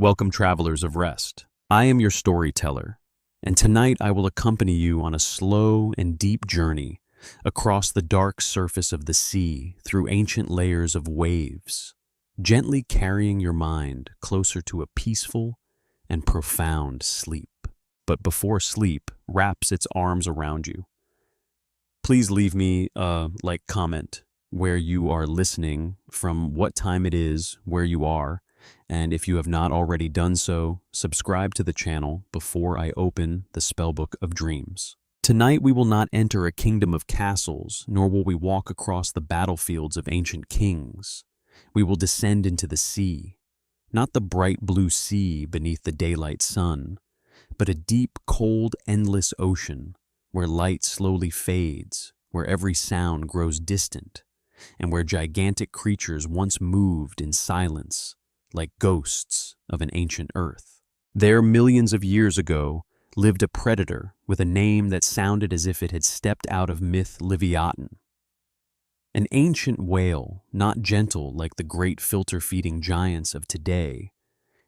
Welcome, travelers of rest. I am your storyteller, and tonight I will accompany you on a slow and deep journey across the dark surface of the sea through ancient layers of waves, gently carrying your mind closer to a peaceful and profound sleep. But before sleep wraps its arms around you, please leave me a comment where you are listening, from what time it is, where you are, and if you have not already done so, subscribe to the channel before I open the Spellbook of Dreams. Tonight we will not enter a kingdom of castles, nor will we walk across the battlefields of ancient kings. We will descend into the sea, not the bright blue sea beneath the daylight sun, but a deep, cold, endless ocean where light slowly fades, where every sound grows distant, and where gigantic creatures once moved in silence, like ghosts of an ancient earth. There, millions of years ago, lived a predator with a name that sounded as if it had stepped out of myth Livyatan. An ancient whale, not gentle like the great filter-feeding giants of today,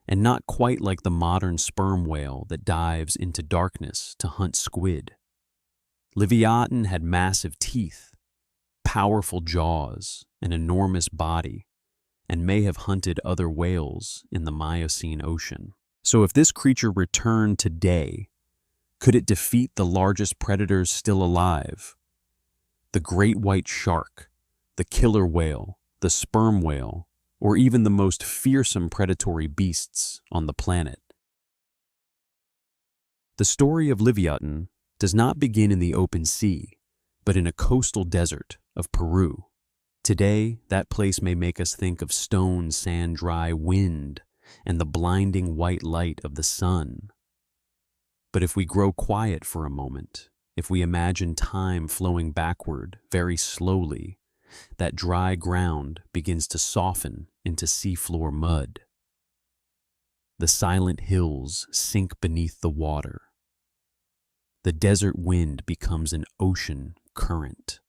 and not quite like the modern sperm whale that dives into darkness to hunt squid. Livyatan had massive teeth, powerful jaws, an enormous body, and may have hunted other whales in the Miocene ocean. So if this creature returned today, could it defeat the largest predators still alive? The great white shark, the killer whale, the sperm whale, or even the most fearsome predatory beasts on the planet. The story of Livyatan does not begin in the open sea, but in a coastal desert of Peru. Today, that place may make us think of stone, sand, dry wind, and the blinding white light of the sun. But if we grow quiet for a moment, if we imagine time flowing backward very slowly, that dry ground begins to soften into seafloor mud. The silent hills sink beneath the water. The desert wind becomes an ocean current.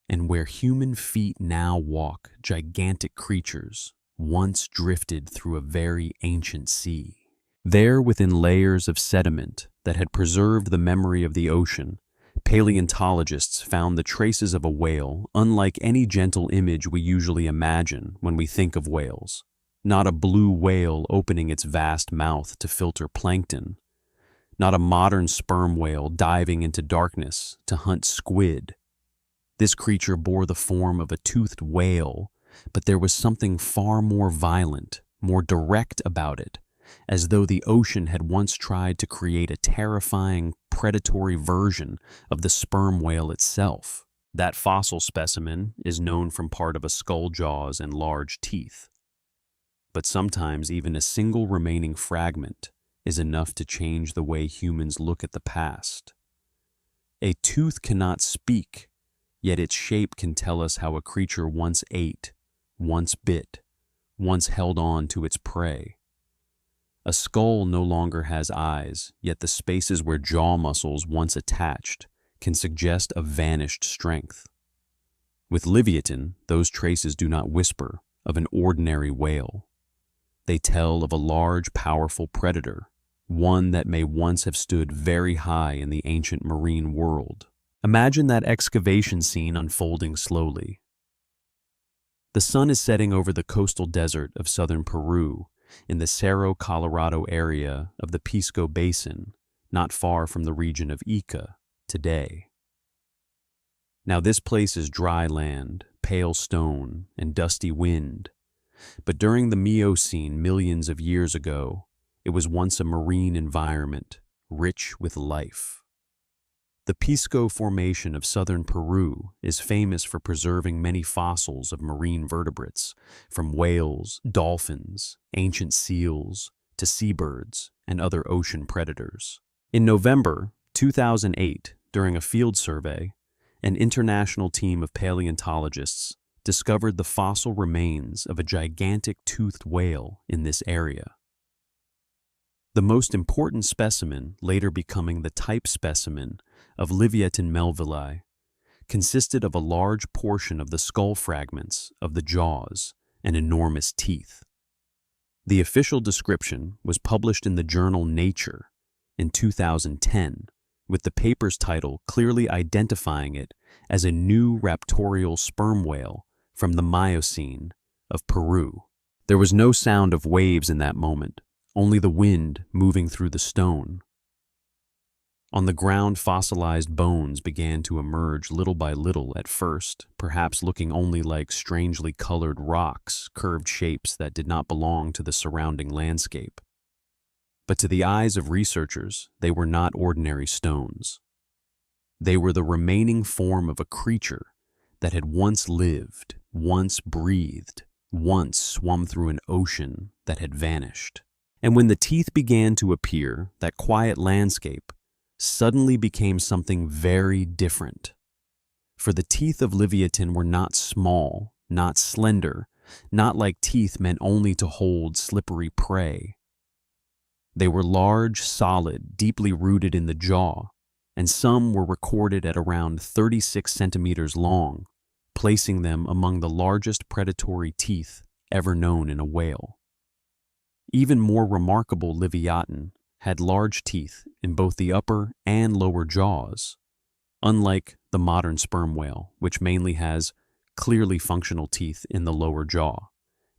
And where human feet now walk, gigantic creatures once drifted through a very ancient sea. There, within layers of sediment that had preserved the memory of the ocean, paleontologists found the traces of a whale unlike any gentle image we usually imagine when we think of whales. Not a blue whale opening its vast mouth to filter plankton. Not a modern sperm whale diving into darkness to hunt squid. This creature bore the form of a toothed whale, but there was something far more violent, more direct about it, as though the ocean had once tried to create a terrifying, predatory version of the sperm whale itself. That fossil specimen is known from part of a skull jaws and large teeth. But sometimes even a single remaining fragment is enough to change the way humans look at the past. A tooth cannot speak, yet its shape can tell us how a creature once ate, once bit, once held on to its prey. A skull no longer has eyes, yet the spaces where jaw muscles once attached can suggest a vanished strength. With Livyatan, those traces do not whisper of an ordinary whale. They tell of a large, powerful predator, one that may once have stood very high in the ancient marine world. Imagine that excavation scene unfolding slowly. The sun is setting over the coastal desert of southern Peru in the Cerro Colorado area of the Pisco Basin, not far from the region of Ica today. Now this place is dry land, pale stone, and dusty wind, but during the Miocene millions of years ago, it was once a marine environment, rich with life. The Pisco Formation of southern Peru is famous for preserving many fossils of marine vertebrates, from whales, dolphins, ancient seals, to seabirds and other ocean predators. In November 2008, during a field survey, an international team of paleontologists discovered the fossil remains of a gigantic toothed whale in this area. The most important specimen, later becoming the type specimen of Livyatan melvillei, consisted of a large portion of the skull fragments of the jaws and enormous teeth. The official description was published in the journal Nature in 2010, with the paper's title clearly identifying it as a new raptorial sperm whale from the Miocene of Peru. There was no sound of waves in that moment, only the wind moving through the stone. On the ground, fossilized bones began to emerge little by little at first, perhaps looking only like strangely colored rocks, curved shapes that did not belong to the surrounding landscape. But to the eyes of researchers, they were not ordinary stones. They were the remaining form of a creature that had once lived, once breathed, once swum through an ocean that had vanished. And when the teeth began to appear, that quiet landscape suddenly became something very different. For the teeth of Livyatan were not small, not slender, not like teeth meant only to hold slippery prey. They were large, solid, deeply rooted in the jaw, and some were recorded at around 36 centimeters long, placing them among the largest predatory teeth ever known in a whale. Even more remarkable, Livyatan had large teeth in both the upper and lower jaws, unlike the modern sperm whale, which mainly has clearly functional teeth in the lower jaw.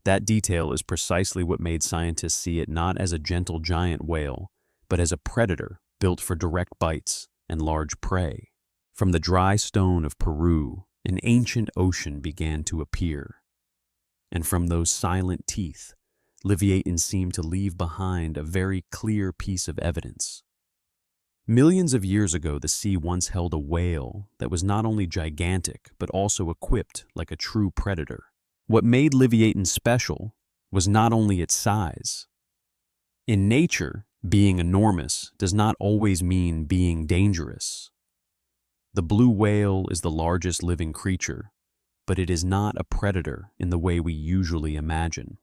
That detail is precisely what made scientists see it not as a gentle giant whale, but as a predator built for direct bites and large prey. From the dry stone of Peru, an ancient ocean began to appear, and from those silent teeth, Livyatan seemed to leave behind a very clear piece of evidence. Millions of years ago, the sea once held a whale that was not only gigantic, but also equipped like a true predator. What made Livyatan special was not only its size. In nature, being enormous does not always mean being dangerous. The blue whale is the largest living creature, but it is not a predator in the way we usually imagine.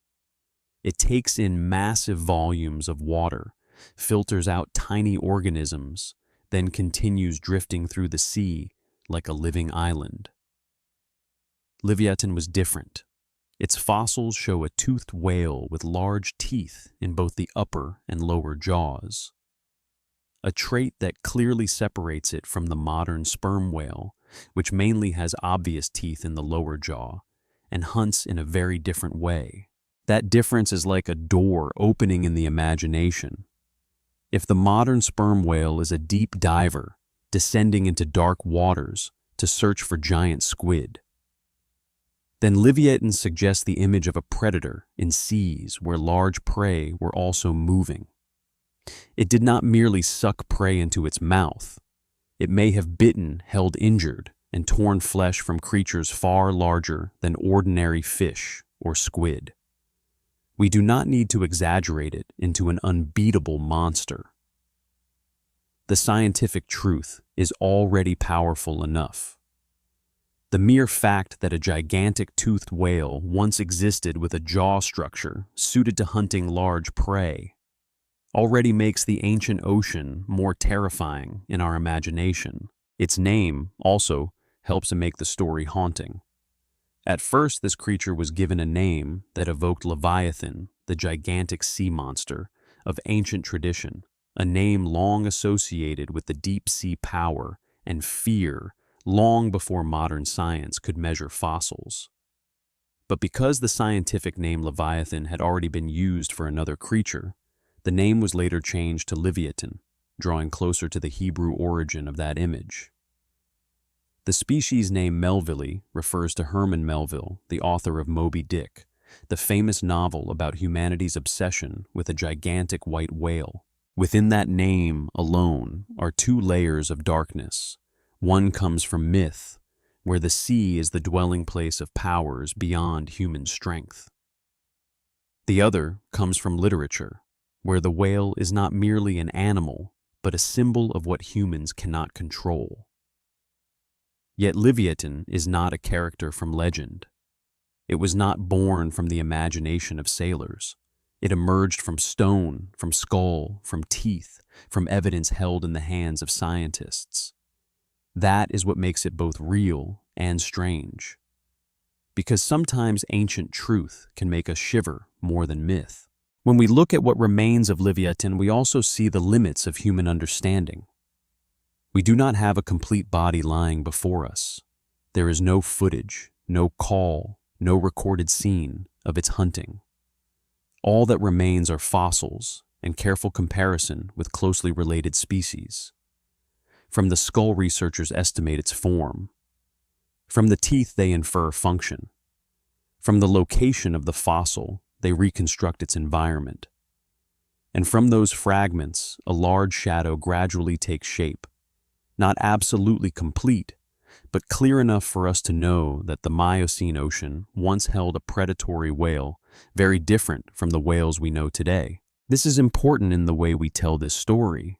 It takes in massive volumes of water, filters out tiny organisms, then continues drifting through the sea like a living island. Livyatan was different. Its fossils show a toothed whale with large teeth in both the upper and lower jaws, a trait that clearly separates it from the modern sperm whale, which mainly has obvious teeth in the lower jaw and hunts in a very different way. That difference is like a door opening in the imagination. If the modern sperm whale is a deep diver, descending into dark waters to search for giant squid, then Livyatan suggests the image of a predator in seas where large prey were also moving. It did not merely suck prey into its mouth. It may have bitten, held injured, and torn flesh from creatures far larger than ordinary fish or squid. We do not need to exaggerate it into an unbeatable monster. The scientific truth is already powerful enough. The mere fact that a gigantic toothed whale once existed with a jaw structure suited to hunting large prey already makes the ancient ocean more terrifying in our imagination. Its name also helps to make the story haunting. At first, this creature was given a name that evoked Livyatan, the gigantic sea monster of ancient tradition, a name long associated with the deep sea power and fear long before modern science could measure fossils. But because the scientific name Livyatan had already been used for another creature, the name was later changed to Livyatan, drawing closer to the Hebrew origin of that image. The species name Melville refers to Herman Melville, the author of Moby Dick, the famous novel about humanity's obsession with a gigantic white whale. Within that name alone are two layers of darkness. One comes from myth, where the sea is the dwelling place of powers beyond human strength. The other comes from literature, where the whale is not merely an animal, but a symbol of what humans cannot control. Yet Livyatan is not a character from legend. It was not born from the imagination of sailors. It emerged from stone, from skull, from teeth, from evidence held in the hands of scientists. That is what makes it both real and strange. Because sometimes ancient truth can make us shiver more than myth. When we look at what remains of Livyatan, we also see the limits of human understanding. We do not have a complete body lying before us. There is no footage, no call, no recorded scene of its hunting. All that remains are fossils and careful comparison with closely related species. From the skull, researchers estimate its form. From the teeth, they infer function. From the location of the fossil, they reconstruct its environment. And from those fragments, a large shadow gradually takes shape, not absolutely complete, but clear enough for us to know that the Miocene ocean once held a predatory whale very different from the whales we know today. This is important in the way we tell this story.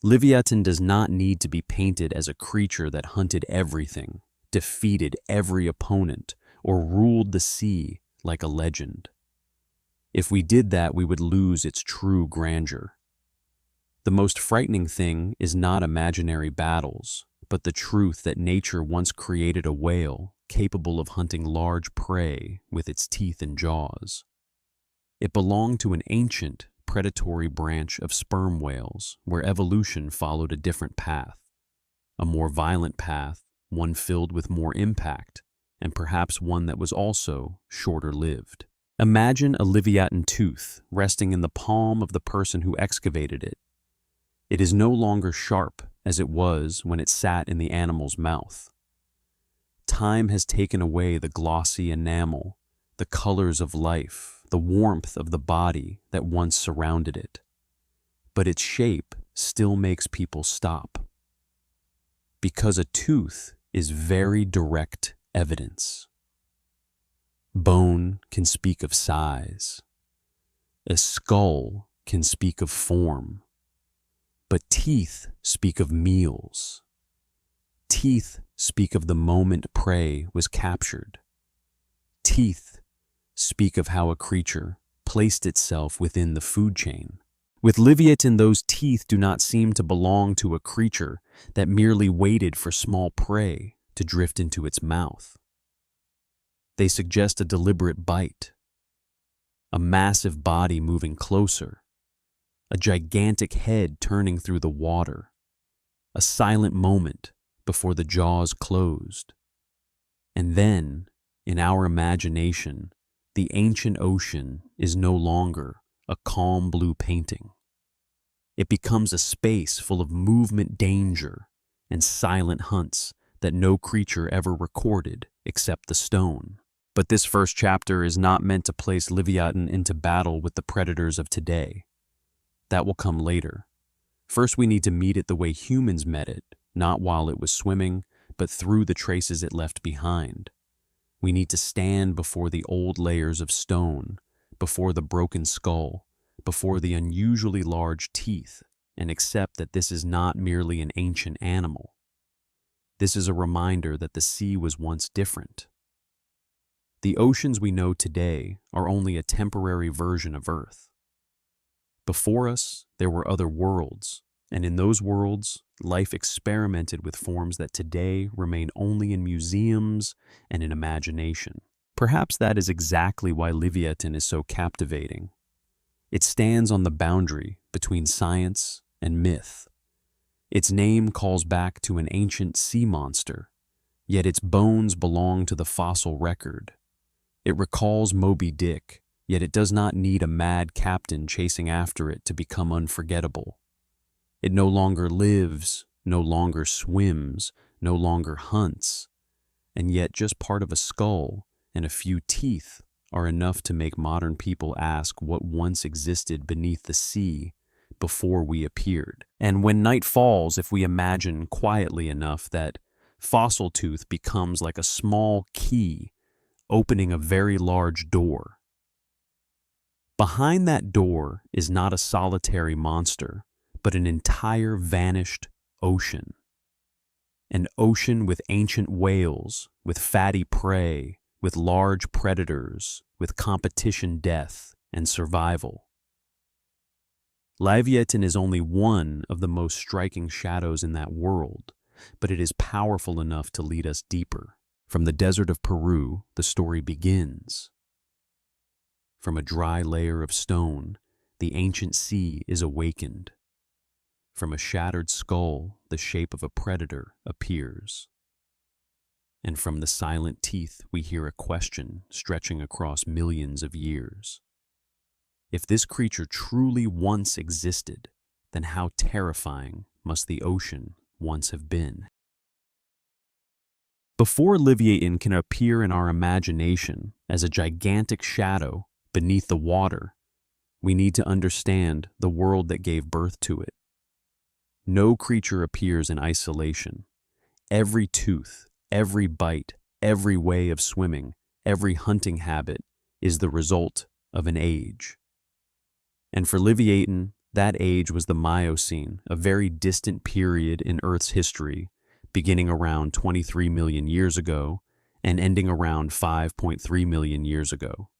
Livyatan does not need to be painted as a creature that hunted everything, defeated every opponent, or ruled the sea like a legend. If we did that, we would lose its true grandeur. The most frightening thing is not imaginary battles, but the truth that nature once created a whale capable of hunting large prey with its teeth and jaws. It belonged to an ancient, predatory branch of sperm whales where evolution followed a different path, a more violent path, one filled with more impact, and perhaps one that was also shorter-lived. Imagine a Livyatan tooth resting in the palm of the person who excavated it. It is no longer sharp as it was when it sat in the animal's mouth. Time has taken away the glossy enamel, the colors of life, the warmth of the body that once surrounded it. But its shape still makes people stop. Because a tooth is very direct evidence. Bone can speak of size. A skull can speak of form. But teeth speak of meals. Teeth speak of the moment prey was captured. Teeth speak of how a creature placed itself within the food chain. With Livyatan, those teeth do not seem to belong to a creature that merely waited for small prey to drift into its mouth. They suggest a deliberate bite, a massive body moving closer, a gigantic head turning through the water, a silent moment before the jaws closed. And then, in our imagination, the ancient ocean is no longer a calm blue painting. It becomes a space full of movement, danger, and silent hunts that no creature ever recorded except the stone. But this first chapter is not meant to place Livyatan into battle with the predators of today. That will come later. First, we need to meet it the way humans met it, not while it was swimming, but through the traces it left behind. We need to stand before the old layers of stone, before the broken skull, before the unusually large teeth, and accept that this is not merely an ancient animal. This is a reminder that the sea was once different. The oceans we know today are only a temporary version of Earth. Before us, there were other worlds, and in those worlds, life experimented with forms that today remain only in museums and in imagination. Perhaps that is exactly why Livyatan is so captivating. It stands on the boundary between science and myth. Its name calls back to an ancient sea monster, yet its bones belong to the fossil record. It recalls Moby Dick, yet it does not need a mad captain chasing after it to become unforgettable. It no longer lives, no longer swims, no longer hunts, and yet just part of a skull and a few teeth are enough to make modern people ask what once existed beneath the sea before we appeared. And when night falls, if we imagine quietly enough, that fossil tooth becomes like a small key opening a very large door. Behind that door is not a solitary monster, but an entire vanished ocean. An ocean with ancient whales, with fatty prey, with large predators, with competition, death, and survival. Livyatan is only one of the most striking shadows in that world, but it is powerful enough to lead us deeper. From the desert of Peru, the story begins. from a dry layer of stone, the ancient sea is awakened. From a shattered skull, the shape of a predator appears. And from the silent teeth, we hear a question stretching across millions of years. If this creature truly once existed, then how terrifying must the ocean once have been? Before Livyatan can appear in our imagination as a gigantic shadow beneath the water, we need to understand the world that gave birth to it. No creature appears in isolation. Every tooth, every bite, every way of swimming, every hunting habit is the result of an age. And for Livyatan, that age was the Miocene, a very distant period in Earth's history, beginning around 23 million years ago and ending around 5.3 million years ago.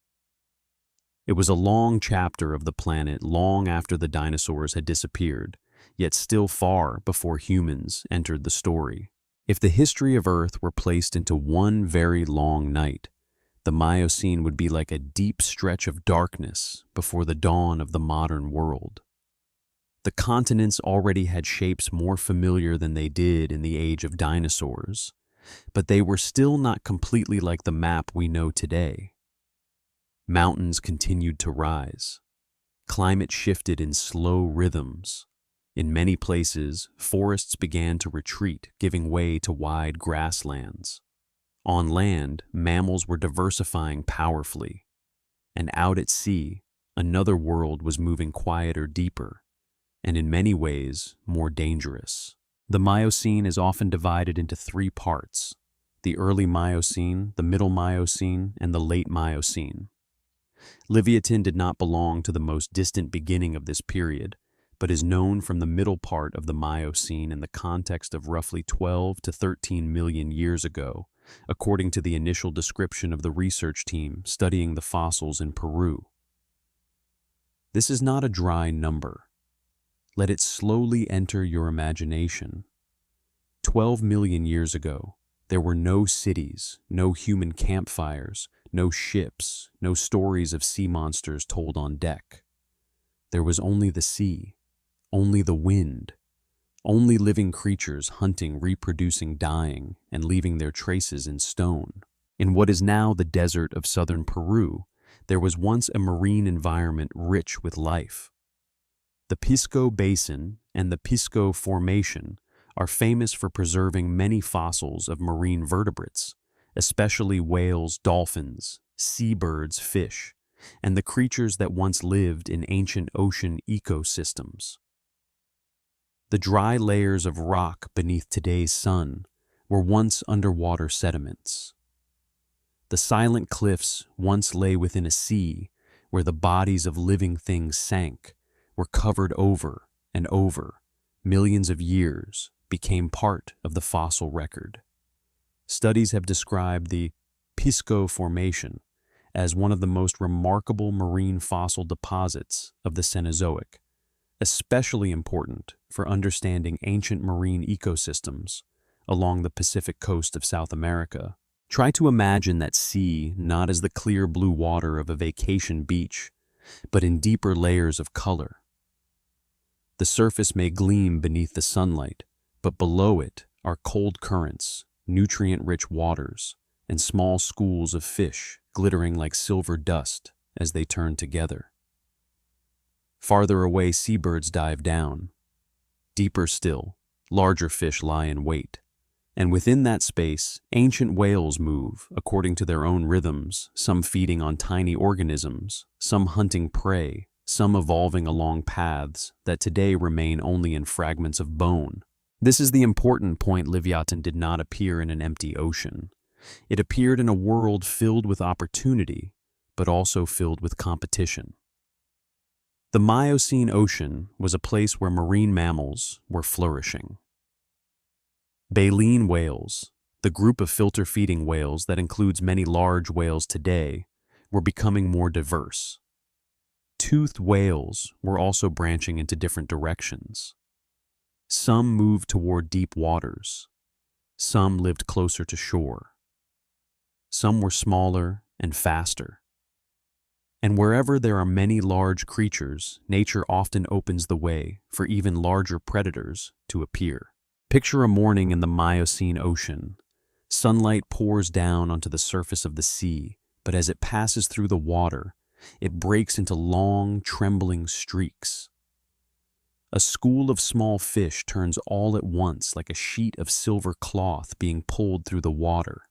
It was a long chapter of the planet long after the dinosaurs had disappeared, yet still far before humans entered the story. If the history of Earth were placed into one very long night, the Miocene would be like a deep stretch of darkness before the dawn of the modern world. The continents already had shapes more familiar than they did in the age of dinosaurs, but they were still not completely like the map we know today. Mountains continued to rise. Climate shifted in slow rhythms. In many places, forests began to retreat, giving way to wide grasslands. On land, mammals were diversifying powerfully. And out at sea, another world was moving quieter, deeper, and in many ways, more dangerous. The Miocene is often divided into three parts: the early Miocene, the middle Miocene, and the late Miocene. Livyatan did not belong to the most distant beginning of this period, but is known from the middle part of the Miocene in the context of roughly 12 to 13 million years ago, according to the initial description of the research team studying the fossils in Peru. This is not a dry number. Let it slowly enter your imagination. 12 million years ago, there were no cities, no human campfires, no ships, no stories of sea monsters told on deck. There was only the sea, only the wind, only living creatures hunting, reproducing, dying, and leaving their traces in stone. In what is now the desert of southern Peru, there was once a marine environment rich with life. The Pisco Basin and the Pisco Formation are famous for preserving many fossils of marine vertebrates, especially whales, dolphins, seabirds, fish, and the creatures that once lived in ancient ocean ecosystems. The dry layers of rock beneath today's sun were once underwater sediments. The silent cliffs once lay within a sea where the bodies of living things sank, were covered over and over, millions of years, became part of the fossil record. Studies have described the Pisco Formation as one of the most remarkable marine fossil deposits of the Cenozoic, especially important for understanding ancient marine ecosystems along the Pacific coast of South America. Try to imagine that sea not as the clear blue water of a vacation beach, but in deeper layers of color. The surface may gleam beneath the sunlight, but below it are cold currents, nutrient-rich waters, and small schools of fish glittering like silver dust as they turn together. Farther away, seabirds dive down. Deeper still, larger fish lie in wait. And within that space, ancient whales move according to their own rhythms, some feeding on tiny organisms, some hunting prey, some evolving along paths that today remain only in fragments of bone. This is the important point. Livyatan did not appear in an empty ocean. It appeared in a world filled with opportunity, but also filled with competition. The Miocene Ocean was a place where marine mammals were flourishing. Baleen whales, the group of filter-feeding whales that includes many large whales today, were becoming more diverse. Toothed whales were also branching into different directions. Some moved toward deep waters. Some lived closer to shore. Some were smaller and faster. And wherever there are many large creatures, nature often opens the way for even larger predators to appear. Picture a morning in the Miocene ocean. Sunlight pours down onto the surface of the sea, but as it passes through the water, it breaks into long, trembling streaks. A school of small fish turns all at once like a sheet of silver cloth being pulled through the water.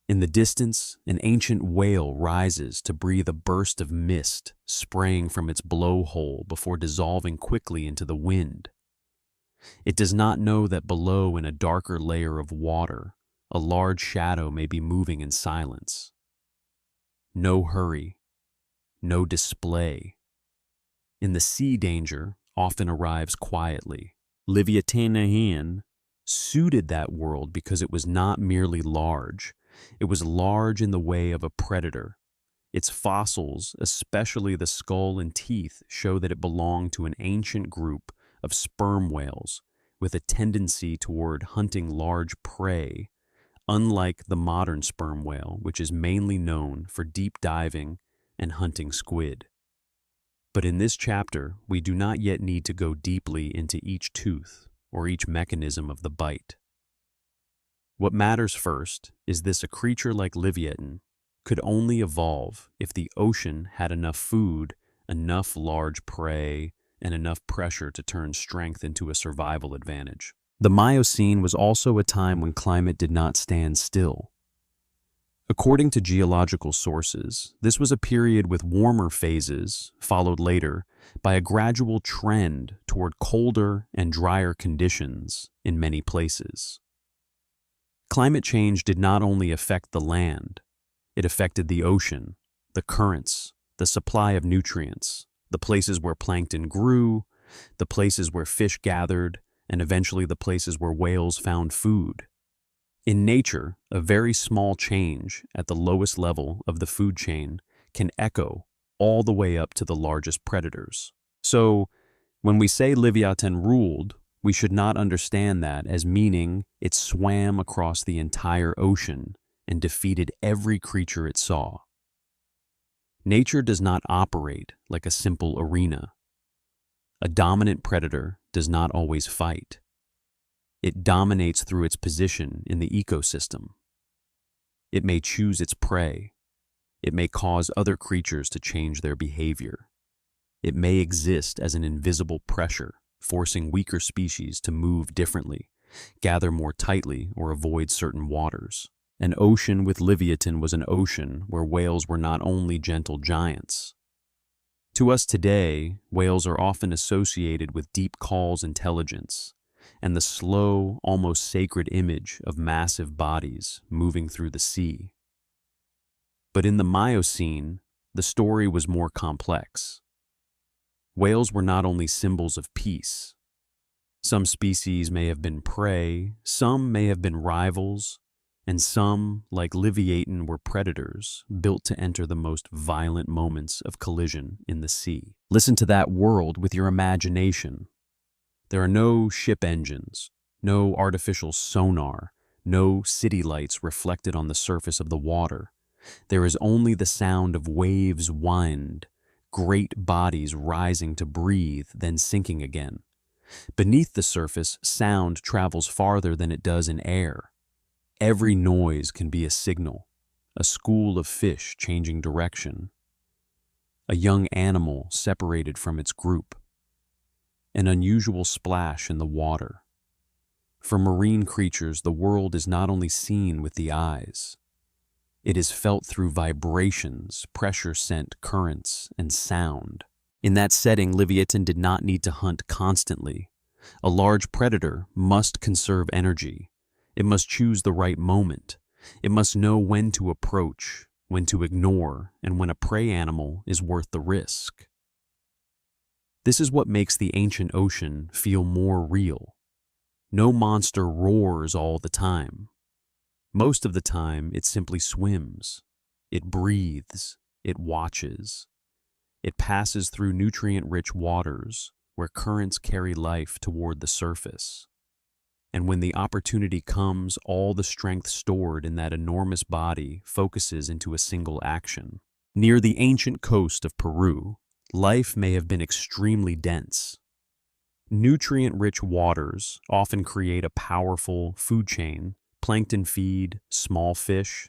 In the distance, an ancient whale rises to breathe a burst of mist spraying from its blowhole before dissolving quickly into the wind. It does not know that below, in a darker layer of water, a large shadow may be moving in silence. No hurry, no display. In the sea, danger often arrives quietly. Livyatan suited that world because it was not merely large. It was large in the way of a predator. Its fossils, especially the skull and teeth, show that it belonged to an ancient group of sperm whales with a tendency toward hunting large prey, unlike the modern sperm whale, which is mainly known for deep diving and hunting squid. But in this chapter, we do not yet need to go deeply into each tooth or each mechanism of the bite. What matters first is this: a creature like Livyatan could only evolve if the ocean had enough food, enough large prey, and enough pressure to turn strength into a survival advantage. The Miocene was also a time when climate did not stand still. According to geological sources, this was a period with warmer phases, followed later by a gradual trend toward colder and drier conditions in many places. Climate change did not only affect the land, it affected the ocean, the currents, the supply of nutrients, the places where plankton grew, the places where fish gathered, and eventually the places where whales found food. In nature, a very small change at the lowest level of the food chain can echo all the way up to the largest predators. So, when we say Livyatan ruled, we should not understand that as meaning it swam across the entire ocean and defeated every creature it saw. Nature does not operate like a simple arena. A dominant predator does not always fight. It dominates through its position in the ecosystem. It may choose its prey. It may cause other creatures to change their behavior. It may exist as an invisible pressure, forcing weaker species to move differently, gather more tightly, or avoid certain waters. An ocean with Livyatan was an ocean where whales were not only gentle giants. To us today, whales are often associated with deep calls intelligence and the slow, almost sacred image of massive bodies moving through the sea. But in the Miocene, the story was more complex. Whales were not only symbols of peace. Some species may have been prey, some may have been rivals, and some, like Livyatan, were predators built to enter the most violent moments of collision in the sea. Listen to that world with your imagination. There are no ship engines, no artificial sonar, no city lights reflected on the surface of the water. There is only the sound of waves wind, great bodies rising to breathe, then sinking again. Beneath the surface, sound travels farther than it does in air. Every noise can be a signal, a school of fish changing direction, a young animal separated from its group, an unusual splash in the water. For marine creatures, the world is not only seen with the eyes. It is felt through vibrations, pressure-sent currents, and sound. In that setting, Livyatan did not need to hunt constantly. A large predator must conserve energy. It must choose the right moment. It must know when to approach, when to ignore, and when a prey animal is worth the risk. This is what makes the ancient ocean feel more real. No monster roars all the time. Most of the time, it simply swims. It breathes. It watches. It passes through nutrient-rich waters where currents carry life toward the surface. And when the opportunity comes, all the strength stored in that enormous body focuses into a single action. Near the ancient coast of Peru, life may have been extremely dense. Nutrient-rich waters often create a powerful food chain. Plankton feed small fish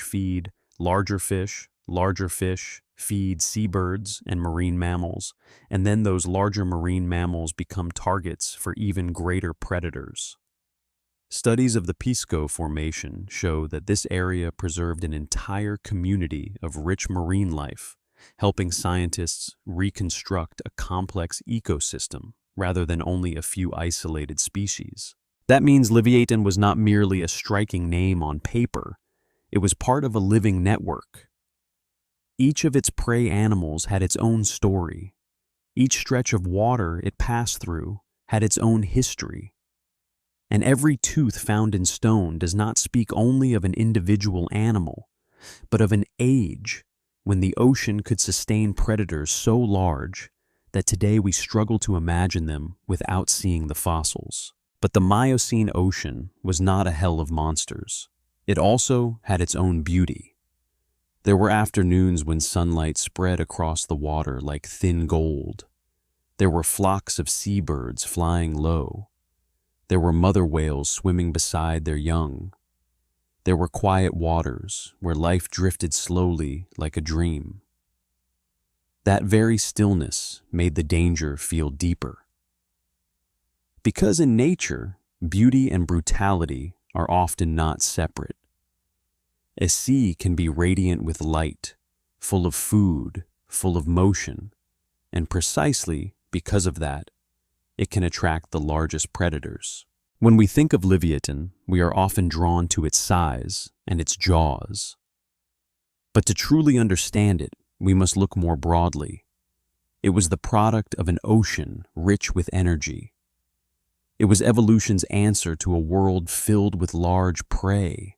feed larger fish feed seabirds and marine mammals, and then those larger marine mammals become targets for even greater predators. Studies of the Pisco Formation show that this area preserved an entire community of rich marine life, helping scientists reconstruct a complex ecosystem rather than only a few isolated species. That means Livyatan was not merely a striking name on paper, it was part of a living network. Each of its prey animals had its own story. Each stretch of water it passed through had its own history. And every tooth found in stone does not speak only of an individual animal, but of an age when the ocean could sustain predators so large that today we struggle to imagine them without seeing the fossils. But the Miocene ocean was not a hell of monsters. It also had its own beauty. There were afternoons when sunlight spread across the water like thin gold. There were flocks of seabirds flying low. There were mother whales swimming beside their young. There were quiet waters where life drifted slowly like a dream. That very stillness made the danger feel deeper. Because in nature, beauty and brutality are often not separate. A sea can be radiant with light, full of food, full of motion, and precisely because of that, it can attract the largest predators. When we think of Livyatan, we are often drawn to its size and its jaws. But to truly understand it, we must look more broadly. It was the product of an ocean rich with energy. It was evolution's answer to a world filled with large prey.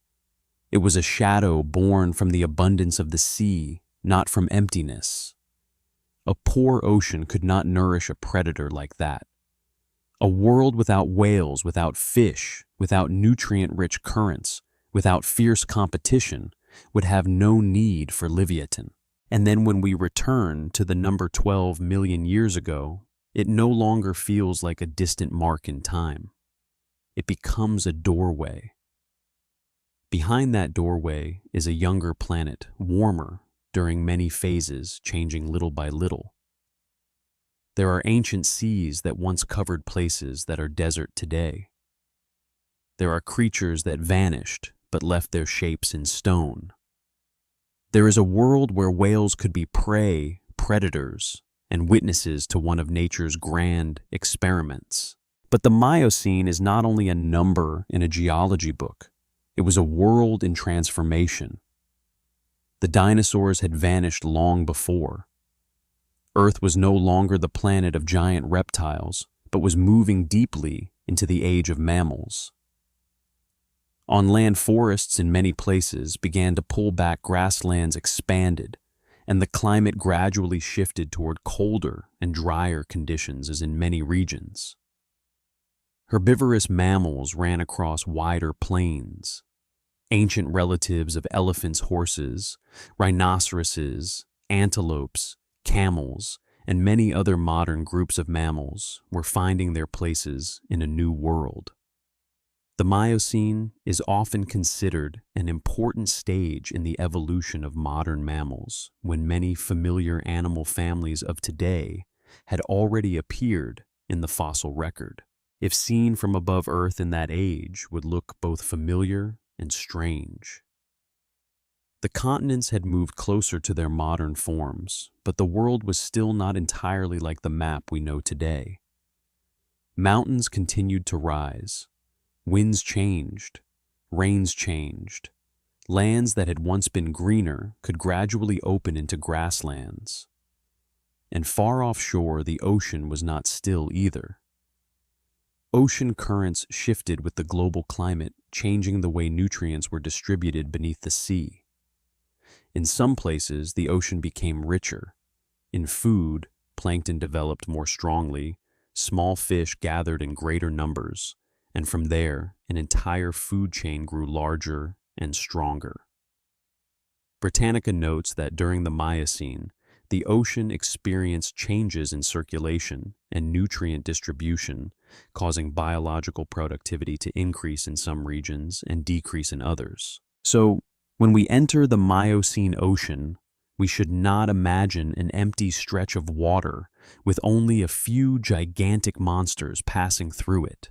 It was a shadow born from the abundance of the sea, not from emptiness. A poor ocean could not nourish a predator like that. A world without whales, without fish, without nutrient-rich currents, without fierce competition, would have no need for Livyatan. And then when we return to the number 12 million years ago, it no longer feels like a distant mark in time. It becomes a doorway. Behind that doorway is a younger planet, warmer during many phases, changing little by little. There are ancient seas that once covered places that are desert today. There are creatures that vanished but left their shapes in stone. There is a world where whales could be prey, predators, and witnesses to one of nature's grand experiments. But the Miocene is not only a number in a geology book, it was a world in transformation. The dinosaurs had vanished long before. Earth was no longer the planet of giant reptiles, but was moving deeply into the age of mammals. On land, forests in many places began to pull back, grasslands expanded, and the climate gradually shifted toward colder and drier conditions as in many regions. Herbivorous mammals ran across wider plains. Ancient relatives of elephants, horses, rhinoceroses, antelopes, camels, and many other modern groups of mammals were finding their places in a new world. The Miocene is often considered an important stage in the evolution of modern mammals, when many familiar animal families of today had already appeared in the fossil record. If seen from above Earth in that age, would look both familiar and strange. The continents had moved closer to their modern forms, but the world was still not entirely like the map we know today. Mountains continued to rise. Winds changed. Rains changed. Lands that had once been greener could gradually open into grasslands. And far offshore, the ocean was not still either. Ocean currents shifted with the global climate, changing the way nutrients were distributed beneath the sea. In some places, the ocean became richer. In food, plankton developed more strongly, small fish gathered in greater numbers, and from there, an entire food chain grew larger and stronger. Britannica notes that during the Miocene, the ocean experienced changes in circulation and nutrient distribution, causing biological productivity to increase in some regions and decrease in others. So, when we enter the Miocene ocean, we should not imagine an empty stretch of water with only a few gigantic monsters passing through it.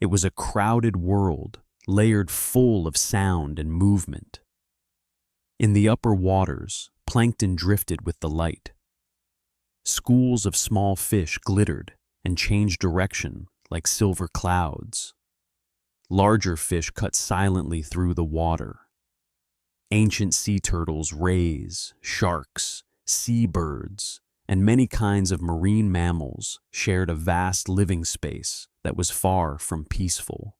It was a crowded world, layered full of sound and movement. In the upper waters, plankton drifted with the light. Schools of small fish glittered and changed direction like silver clouds. Larger fish cut silently through the water. Ancient sea turtles, rays, sharks, seabirds, and many kinds of marine mammals shared a vast living space that was far from peaceful.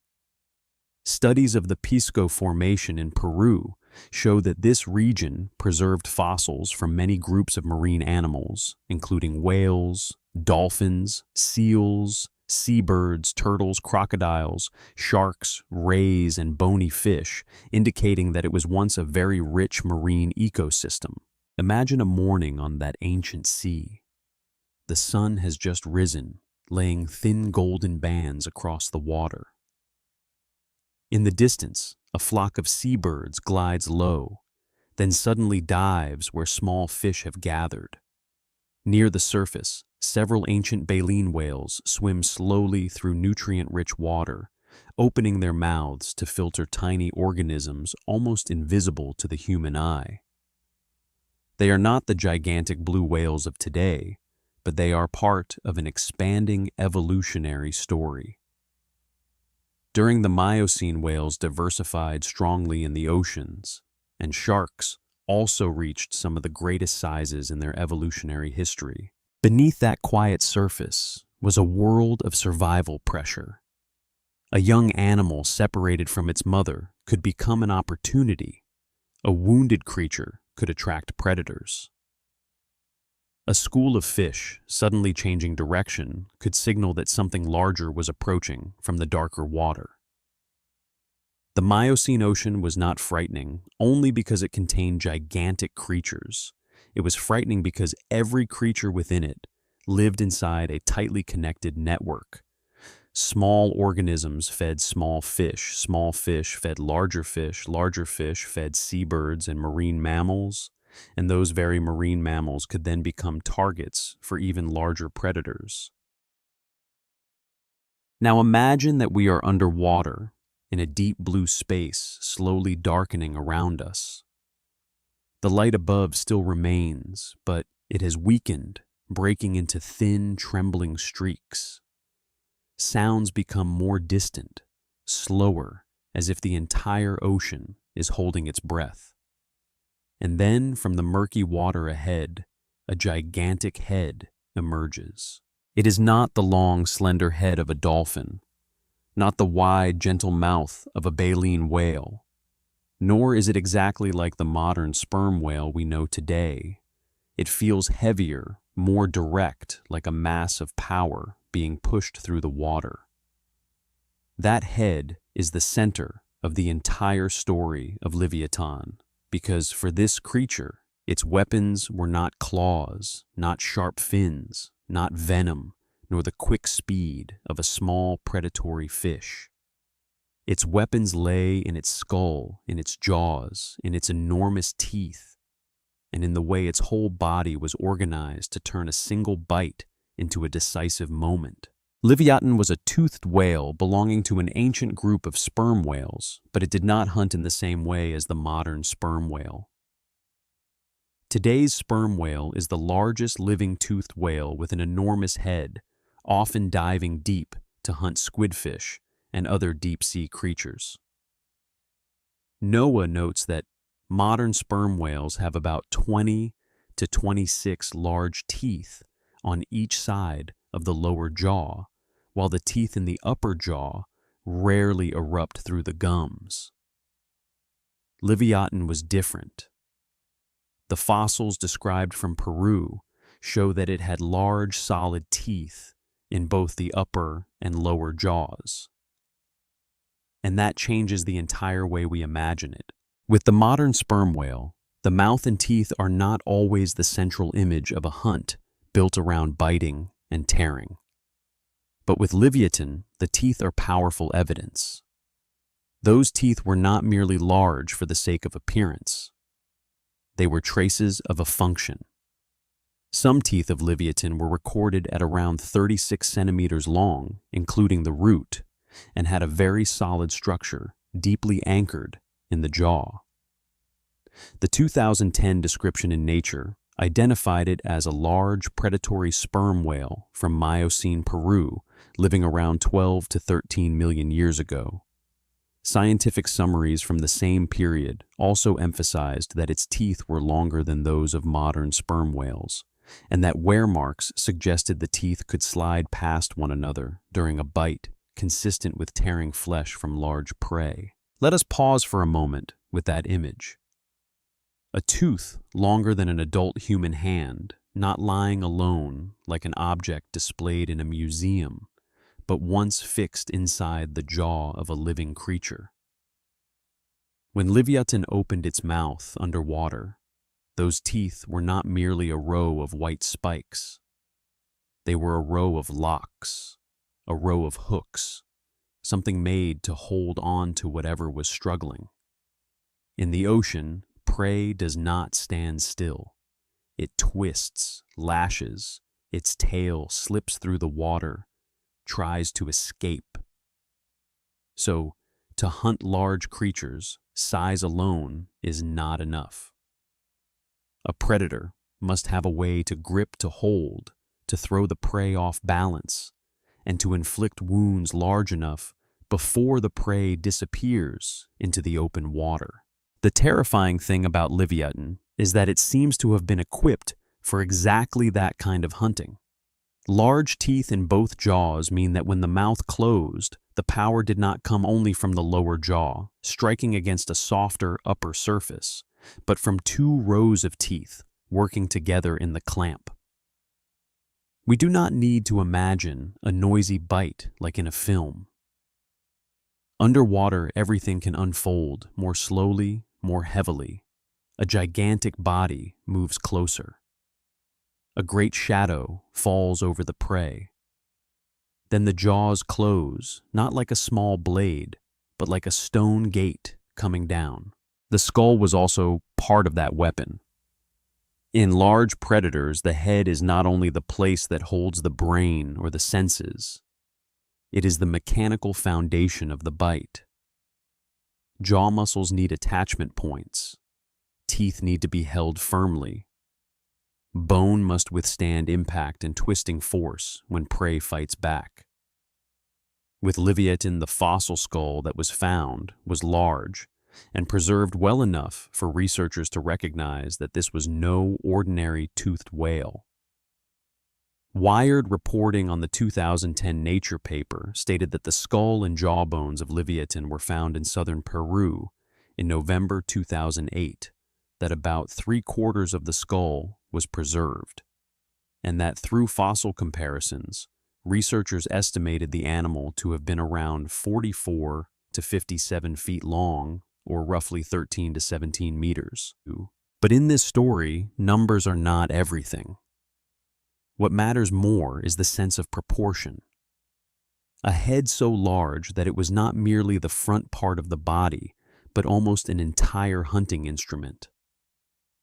Studies of the Pisco Formation in Peru show that this region preserved fossils from many groups of marine animals, including whales, dolphins, seals, seabirds, turtles, crocodiles, sharks, rays, and bony fish, indicating that it was once a very rich marine ecosystem. Imagine a morning on that ancient sea. The sun has just risen, laying thin golden bands across the water. In the distance, a flock of seabirds glides low, then suddenly dives where small fish have gathered. Near the surface, several ancient baleen whales swim slowly through nutrient-rich water, opening their mouths to filter tiny organisms almost invisible to the human eye. They are not the gigantic blue whales of today, but they are part of an expanding evolutionary story. During the Miocene, whales diversified strongly in the oceans, and sharks also reached some of the greatest sizes in their evolutionary history. Beneath that quiet surface was a world of survival pressure. A young animal separated from its mother could become an opportunity. A wounded creature could attract predators. A school of fish suddenly changing direction could signal that something larger was approaching from the darker water. The Miocene Ocean was not frightening only because it contained gigantic creatures. It was frightening because every creature within it lived inside a tightly connected network. Small organisms fed small fish fed larger fish fed seabirds and marine mammals, and those very marine mammals could then become targets for even larger predators. Now imagine that we are underwater in a deep blue space slowly darkening around us. The light above still remains, but it has weakened, breaking into thin, trembling streaks. Sounds become more distant, slower, as if the entire ocean is holding its breath. And then, from the murky water ahead, a gigantic head emerges. It is not the long, slender head of a dolphin, not the wide, gentle mouth of a baleen whale, nor is it exactly like the modern sperm whale we know today. It feels heavier, more direct, like a mass of power being pushed through the water. That head is the center of the entire story of Livyatan, because for this creature, its weapons were not claws, not sharp fins, not venom, nor the quick speed of a small predatory fish. Its weapons lay in its skull, in its jaws, in its enormous teeth, and in the way its whole body was organized to turn a single bite into a decisive moment. Livyatan was a toothed whale belonging to an ancient group of sperm whales, but it did not hunt in the same way as the modern sperm whale. Today's sperm whale is the largest living toothed whale with an enormous head, often diving deep to hunt squidfish and other deep-sea creatures. NOAA notes that modern sperm whales have about 20 to 26 large teeth on each side of the lower jaw, while the teeth in the upper jaw rarely erupt through the gums. Livyatan was different. The fossils described from Peru show that it had large, solid teeth in both the upper and lower jaws. And that changes the entire way we imagine it. With the modern sperm whale, The mouth and teeth are not always the central image of a hunt built around biting and tearing. But with Livyatan, the teeth are powerful evidence. Those teeth were not merely large for the sake of appearance. They were traces of a function. Some teeth of Livyatan were recorded at around 36 centimeters long, including the root, and had a very solid structure, deeply anchored in the jaw. The 2010 description in Nature identified it as a large predatory sperm whale from Miocene Peru, living around 12 to 13 million years ago. Scientific summaries from the same period also emphasized that its teeth were longer than those of modern sperm whales, and that wear marks suggested the teeth could slide past one another during a bite, consistent with tearing flesh from large prey. Let us pause for a moment with that image. A tooth longer than an adult human hand, not lying alone like an object displayed in a museum, but once fixed inside the jaw of a living creature. When Livyatan opened its mouth underwater, those teeth were not merely a row of white spikes. They were a row of locks, a row of hooks, something made to hold on to whatever was struggling. In the ocean, prey does not stand still. It twists, lashes, its tail slips through the water, tries to escape. So, to hunt large creatures, size alone is not enough. A predator must have a way to grip to hold, to throw the prey off balance, and to inflict wounds large enough before the prey disappears into the open water. The terrifying thing about Livyatan is that it seems to have been equipped for exactly that kind of hunting. Large teeth in both jaws mean that when the mouth closed, the power did not come only from the lower jaw, striking against a softer upper surface, but from two rows of teeth working together in the clamp. We do not need to imagine a noisy bite like in a film. Underwater, everything can unfold more slowly, more heavily. A gigantic body moves closer. A great shadow falls over the prey. Then the jaws close, not like a small blade, but like a stone gate coming down. The skull was also part of that weapon. In large predators, the head is not only the place that holds the brain or the senses, it is the mechanical foundation of the bite. Jaw muscles need attachment points. Teeth need to be held firmly. Bone must withstand impact and twisting force when prey fights back. With Livyatan, the fossil skull that was found was large and preserved well enough for researchers to recognize that this was no ordinary toothed whale. Wired reporting on the 2010 Nature paper stated that the skull and jawbones of Livyatan were found in southern Peru in November 2008, that about 3/4 of the skull was preserved, and that through fossil comparisons, researchers estimated the animal to have been around 44 to 57 feet long, or roughly 13 to 17 meters. But in this story, numbers are not everything. What matters more is the sense of proportion. A head so large that it was not merely the front part of the body, but almost an entire hunting instrument.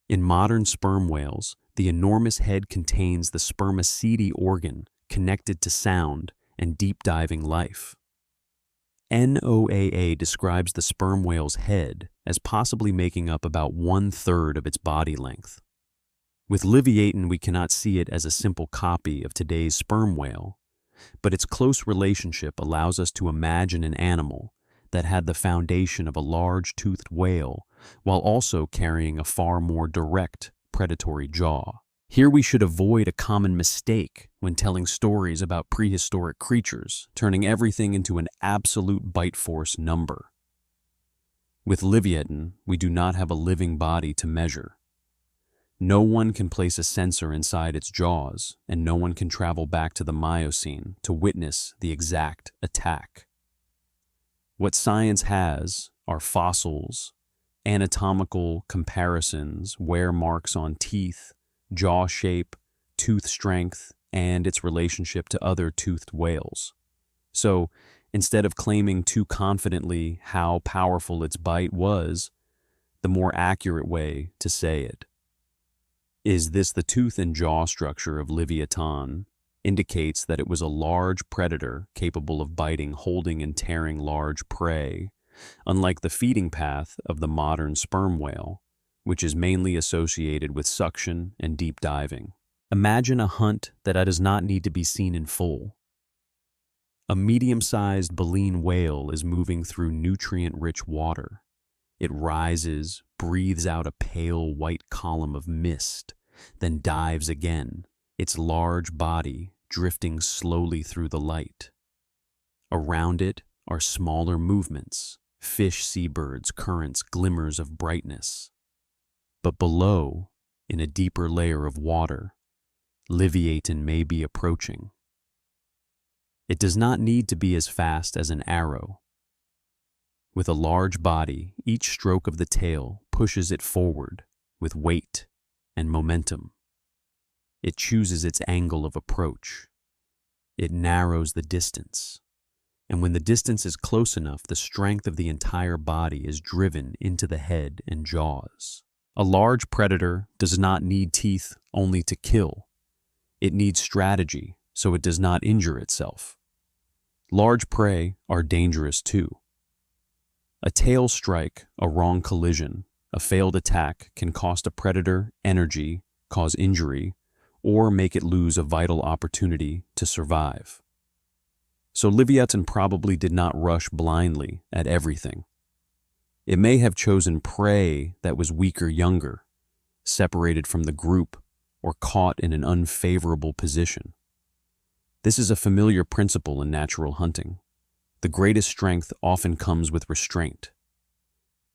In modern sperm whales, the enormous head contains the spermaceti organ connected to sound and deep-diving life. NOAA describes the sperm whale's head as possibly making up about 1/3 of its body length. With Livyatan, we cannot see it as a simple copy of today's sperm whale, but its close relationship allows us to imagine an animal that had the foundation of a large-toothed whale while also carrying a far more direct predatory jaw. Here we should avoid a common mistake when telling stories about prehistoric creatures, turning everything into an absolute bite force number. With Livyatan, we do not have a living body to measure. No one can place a sensor inside its jaws, and no one can travel back to the Miocene to witness the exact attack. What science has are fossils anatomical comparisons, wear marks on teeth, jaw shape, tooth strength, and its relationship to other toothed whales. So, instead of claiming too confidently how powerful its bite was, the more accurate way to say it is this: the tooth and jaw structure of Livyatan indicates that it was a large predator capable of biting, holding, and tearing large prey, unlike the feeding path of the modern sperm whale, which is mainly associated with suction and deep diving. Imagine a hunt that does not need to be seen in full. A medium-sized baleen whale is moving through nutrient-rich water. It rises, breathes out a pale white column of mist, then dives again, its large body drifting slowly through the light. Around it are smaller movements, fish, seabirds, currents, glimmers of brightness. But below, in a deeper layer of water, Livyatan may be approaching. It does not need to be as fast as an arrow. With a large body, each stroke of the tail pushes it forward with weight and momentum. It chooses its angle of approach. It narrows the distance. And when the distance is close enough, the strength of the entire body is driven into the head and jaws. A large predator does not need teeth only to kill. It needs strategy so it does not injure itself. Large prey are dangerous too. A tail strike, a wrong collision, a failed attack can cost a predator energy, cause injury, or make it lose a vital opportunity to survive. So Livyatan probably did not rush blindly at everything. It may have chosen prey that was weaker, younger, separated from the group, or caught in an unfavorable position. This is a familiar principle in natural hunting. The greatest strength often comes with restraint.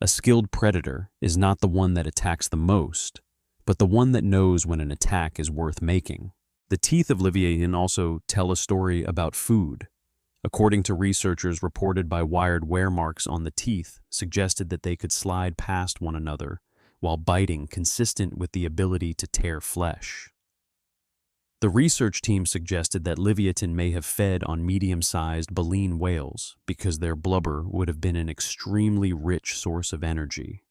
A skilled predator is not the one that attacks the most, but the one that knows when an attack is worth making. The teeth of Livyatan also tell a story about food. According to researchers, reported by wired wear marks on the teeth suggested that they could slide past one another while biting, consistent with the ability to tear flesh. The research team suggested that Livyatan may have fed on medium-sized baleen whales because their blubber would have been an extremely rich source of energy.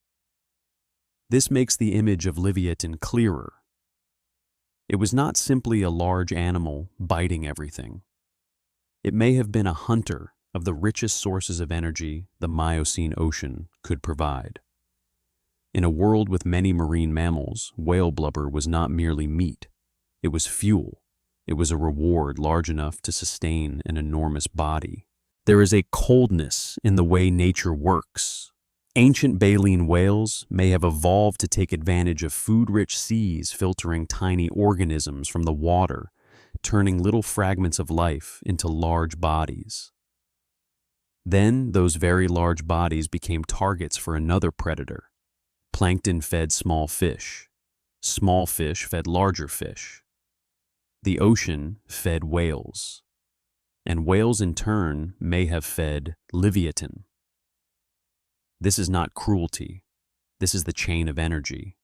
This makes the image of Livyatan clearer. It was not simply a large animal biting everything. It may have been a hunter of the richest sources of energy the Miocene ocean could provide. In a world with many marine mammals, whale blubber was not merely meat. It was fuel. It was a reward large enough to sustain an enormous body. There is a coldness in the way nature works. Ancient baleen whales may have evolved to take advantage of food-rich seas filtering tiny organisms from the water, turning little fragments of life into large bodies. Then those very large bodies became targets for another predator. Plankton fed small fish. Small fish fed larger fish. The ocean fed whales. And whales in turn may have fed Livyatan. This is not cruelty. This is the chain of energy.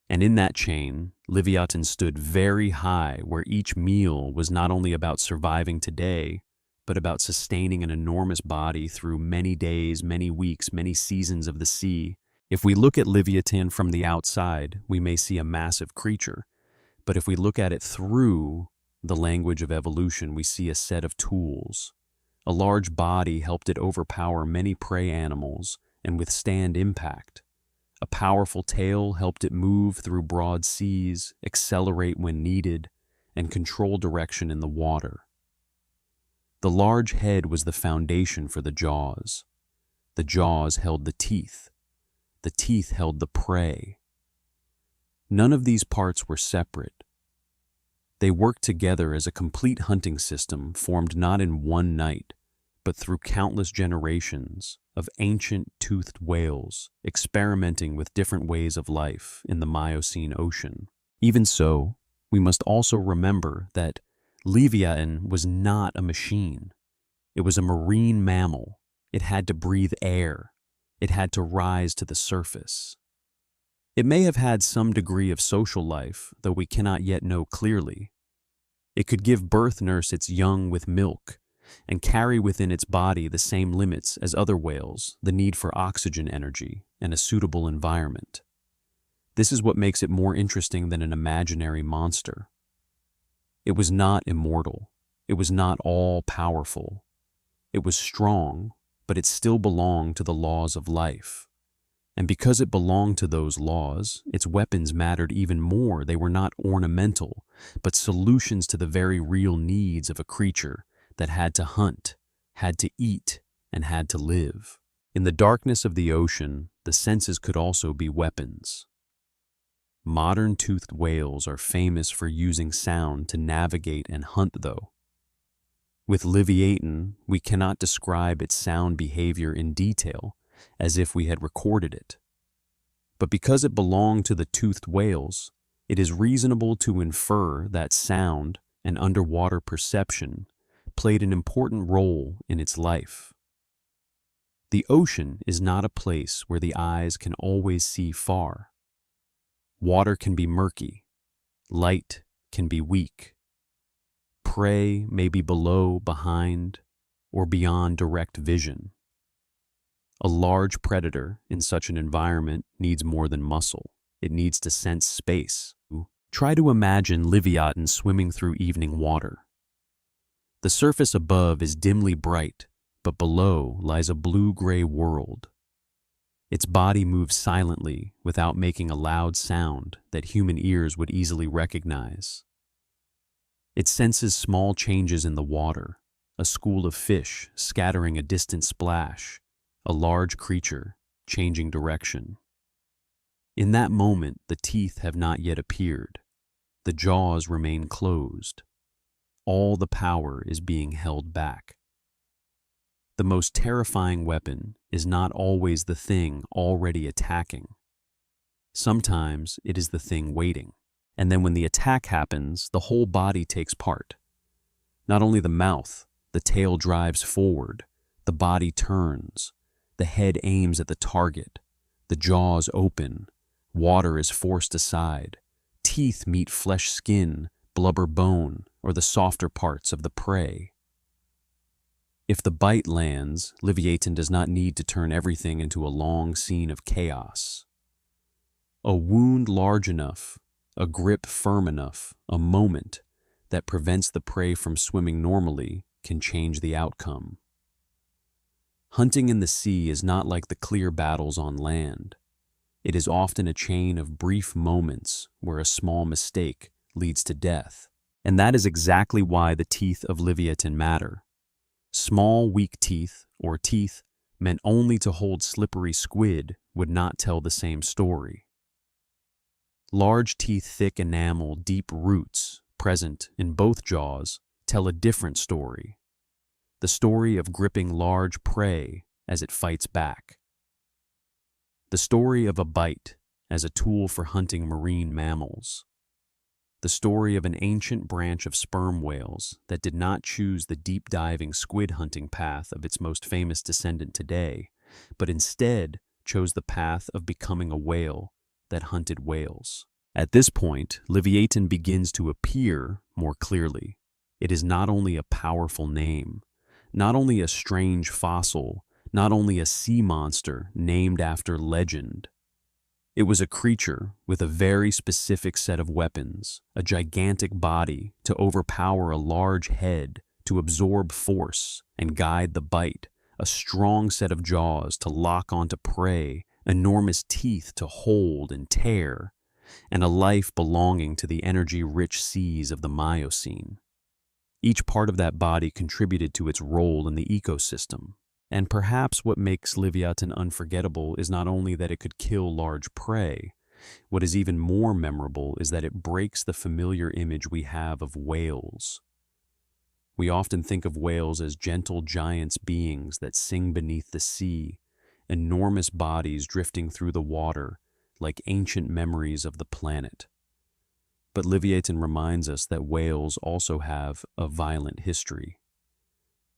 And in that chain, Livyatan stood very high, where each meal was not only about surviving today, but about sustaining an enormous body through many days, many weeks, many seasons of the sea. If we look at Livyatan from the outside, we may see a massive creature. But if we look at it through the language of evolution, we see a set of tools. A large body helped it overpower many prey animals and withstand impact. A powerful tail helped it move through broad seas, accelerate when needed, and control direction in the water. The large head was the foundation for the jaws. The jaws held the teeth. The teeth held the prey. None of these parts were separate. They worked together as a complete hunting system formed not in one night, but through countless generations of ancient toothed whales experimenting with different ways of life in the Miocene ocean. Even so, we must also remember that Livyatan was not a machine. It was a marine mammal. It had to breathe air. it had to rise to the surface. It may have had some degree of social life, though we cannot yet know clearly. It could give birth, nurse its young with milk, and carry within its body the same limits as other whales, the need for oxygen energy and a suitable environment. This is what makes it more interesting than an imaginary monster. It was not immortal. It was not all-powerful. It was strong, but it still belonged to the laws of life. And because it belonged to those laws, its weapons mattered even more. They were not ornamental, but solutions to the very real needs of a creature that had to hunt, had to eat, and had to live. In the darkness of the ocean, the senses could also be weapons. Modern toothed whales are famous for using sound to navigate and hunt, though. With Livyatan, we cannot describe its sound behavior in detail, as if we had recorded it. But because it belonged to the toothed whales, it is reasonable to infer that sound and underwater perception played an important role in its life. The ocean is not a place where the eyes can always see far. Water can be murky, light can be weak. Prey may be below, behind, or beyond direct vision. A large predator in such an environment needs more than muscle. It needs to sense space. Try to imagine Livyatan swimming through evening water. The surface above is dimly bright, but below lies a blue-gray world. Its body moves silently without making a loud sound that human ears would easily recognize. It senses small changes in the water, a school of fish scattering a distant splash, a large creature changing direction. In that moment, the teeth have not yet appeared. The jaws remain closed. All the power is being held back. The most terrifying weapon is not always the thing already attacking. Sometimes it is the thing waiting. And then when the attack happens, the whole body takes part. Not only the mouth, the tail drives forward, the body turns, the head aims at the target, the jaws open, water is forced aside, teeth meet flesh skin, blubber bone, or the softer parts of the prey. If the bite lands, Livyatan does not need to turn everything into a long scene of chaos. A wound large enough, a grip firm enough, a moment that prevents the prey from swimming normally can change the outcome. Hunting in the sea is not like the clear battles on land. It is often a chain of brief moments where a small mistake leads to death. And that is exactly why the teeth of Livyatan matter. Small, weak teeth, or teeth meant only to hold slippery squid, would not tell the same story. Large teeth, thick enamel, deep roots, present in both jaws, tell a different story. The story of gripping large prey as it fights back. The story of a bite as a tool for hunting marine mammals. The story of an ancient branch of sperm whales that did not choose the deep-diving squid hunting path of its most famous descendant today, but instead chose the path of becoming a whale that hunted whales. At this point, Livyatan begins to appear more clearly. It is not only a powerful name, not only a strange fossil, not only a sea monster named after legend. It was a creature with a very specific set of weapons, a gigantic body to overpower a large head, to absorb force and guide the bite, a strong set of jaws to lock onto prey, enormous teeth to hold and tear, and a life belonging to the energy-rich seas of the Miocene. Each part of that body contributed to its role in the ecosystem. And perhaps what makes Livyatan unforgettable is not only that it could kill large prey. What is even more memorable is that it breaks the familiar image we have of whales. We often think of whales as gentle giants beings that sing beneath the sea, enormous bodies drifting through the water like ancient memories of the planet. But Livyatan reminds us that whales also have a violent history.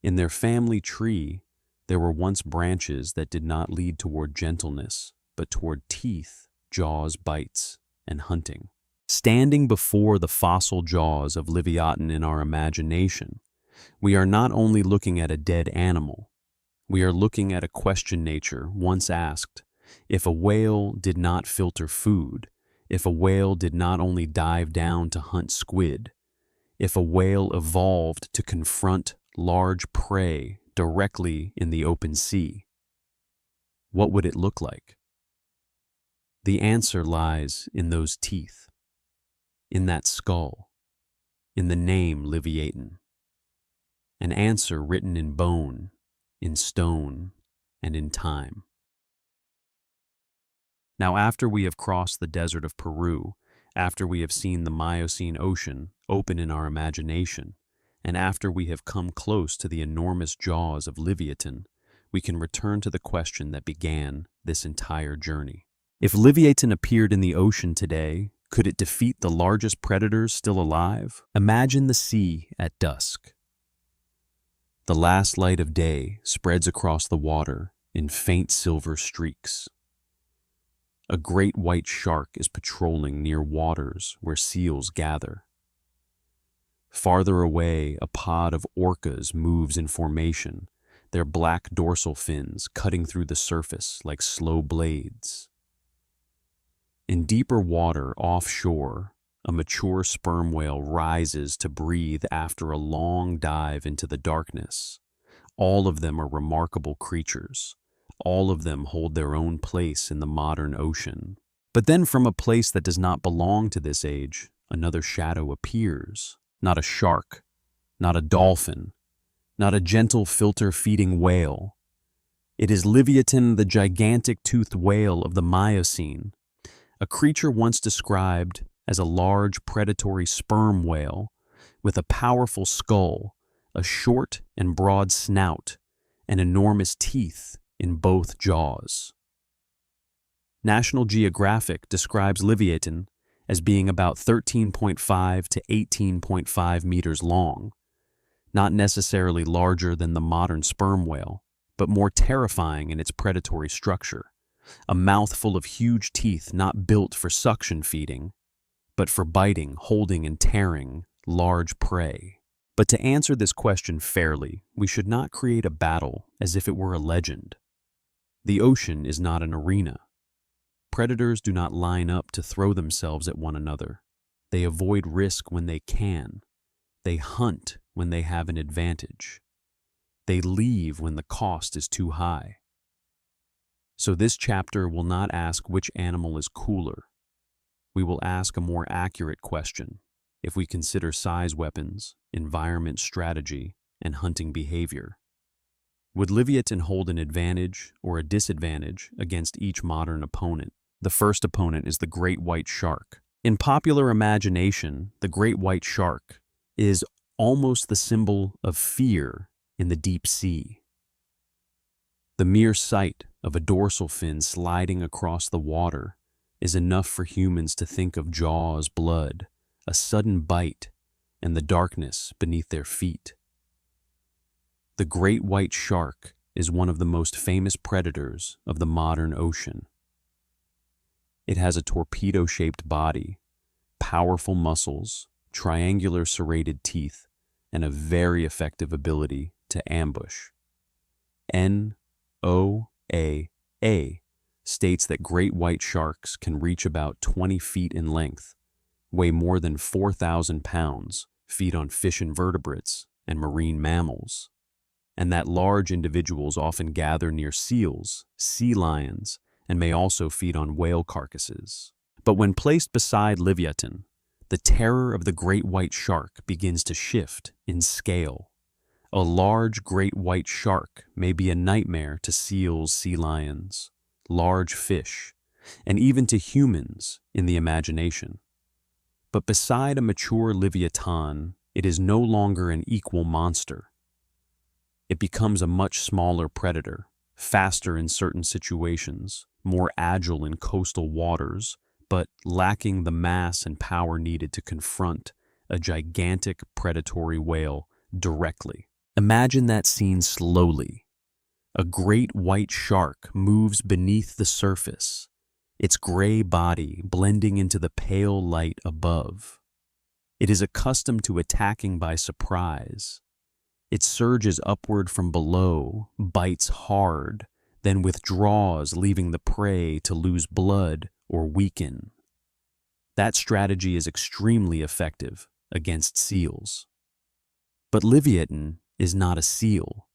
In their family tree, There were once branches that did not lead toward gentleness, but toward teeth, jaws, bites, and hunting. Standing before the fossil jaws of Livyatan in our imagination, we are not only looking at a dead animal, we are looking at a question nature once asked: if a whale did not filter food, if a whale did not only dive down to hunt squid, if a whale evolved to confront large prey directly in the open sea, what would it look like? The answer lies in those teeth, in that skull, in the name Livyatan. An answer written in bone, in stone, and in time. Now, after we have crossed the desert of Peru, after we have seen the Miocene Ocean open in our imagination, and after we have come close to the enormous jaws of Livyatan, we can return to the question that began this entire journey. If Livyatan appeared in the ocean today, could it defeat the largest predators still alive? Imagine the sea at dusk. The last light of day spreads across the water in faint silver streaks. A great white shark is patrolling near waters where seals gather. Farther away, a pod of orcas moves in formation, their black dorsal fins cutting through the surface like slow blades. In deeper water offshore, a mature sperm whale rises to breathe after a long dive into the darkness. All of them are remarkable creatures. All of them hold their own place in the modern ocean. But then from a place that does not belong to this age, another shadow appears. Not a shark, not a dolphin, not a gentle filter-feeding whale. It is Livyatan, the gigantic toothed whale of the Miocene, a creature once described as a large predatory sperm whale with a powerful skull, a short and broad snout, and enormous teeth in both jaws. National Geographic describes Livyatan as being about 13.5 to 18.5 meters long, not necessarily larger than the modern sperm whale, but more terrifying in its predatory structure, a mouthful of huge teeth not built for suction feeding, but for biting, holding, and tearing large prey. But to answer this question fairly, we should not create a battle as if it were a legend. The ocean is not an arena. Predators do not line up to throw themselves at one another. They avoid risk when they can. They hunt when they have an advantage. They leave when the cost is too high. So this chapter will not ask which animal is cooler. We will ask a more accurate question if we consider size weapons, environment strategy, and hunting behavior. Would Livyatan hold an advantage or a disadvantage against each modern opponent? The first opponent is the great white shark. In popular imagination, the great white shark is almost the symbol of fear in the deep sea. The mere sight of a dorsal fin sliding across the water is enough for humans to think of jaws, blood, a sudden bite, and the darkness beneath their feet. The great white shark is one of the most famous predators of the modern ocean. It has a torpedo-shaped body, powerful muscles, triangular serrated teeth, and a very effective ability to ambush. NOAA states that great white sharks can reach about 20 feet in length, weigh more than 4,000 pounds, feed on fish invertebrates and marine mammals, and that large individuals often gather near seals, sea lions, and may also feed on whale carcasses. But when placed beside Livyatan, the terror of the great white shark begins to shift in scale. A large great white shark may be a nightmare to seals, sea lions, large fish, and even to humans in the imagination. But beside a mature Livyatan, it is no longer an equal monster. It becomes a much smaller predator, faster in certain situations, more agile in coastal waters, but lacking the mass and power needed to confront a gigantic predatory whale directly. Imagine that scene slowly. A great white shark moves beneath the surface, its gray body blending into the pale light above. It is accustomed to attacking by surprise. It surges upward from below, bites hard, then withdraws, leaving the prey to lose blood or weaken. That strategy is extremely effective against seals. But Livyatan is not a seal.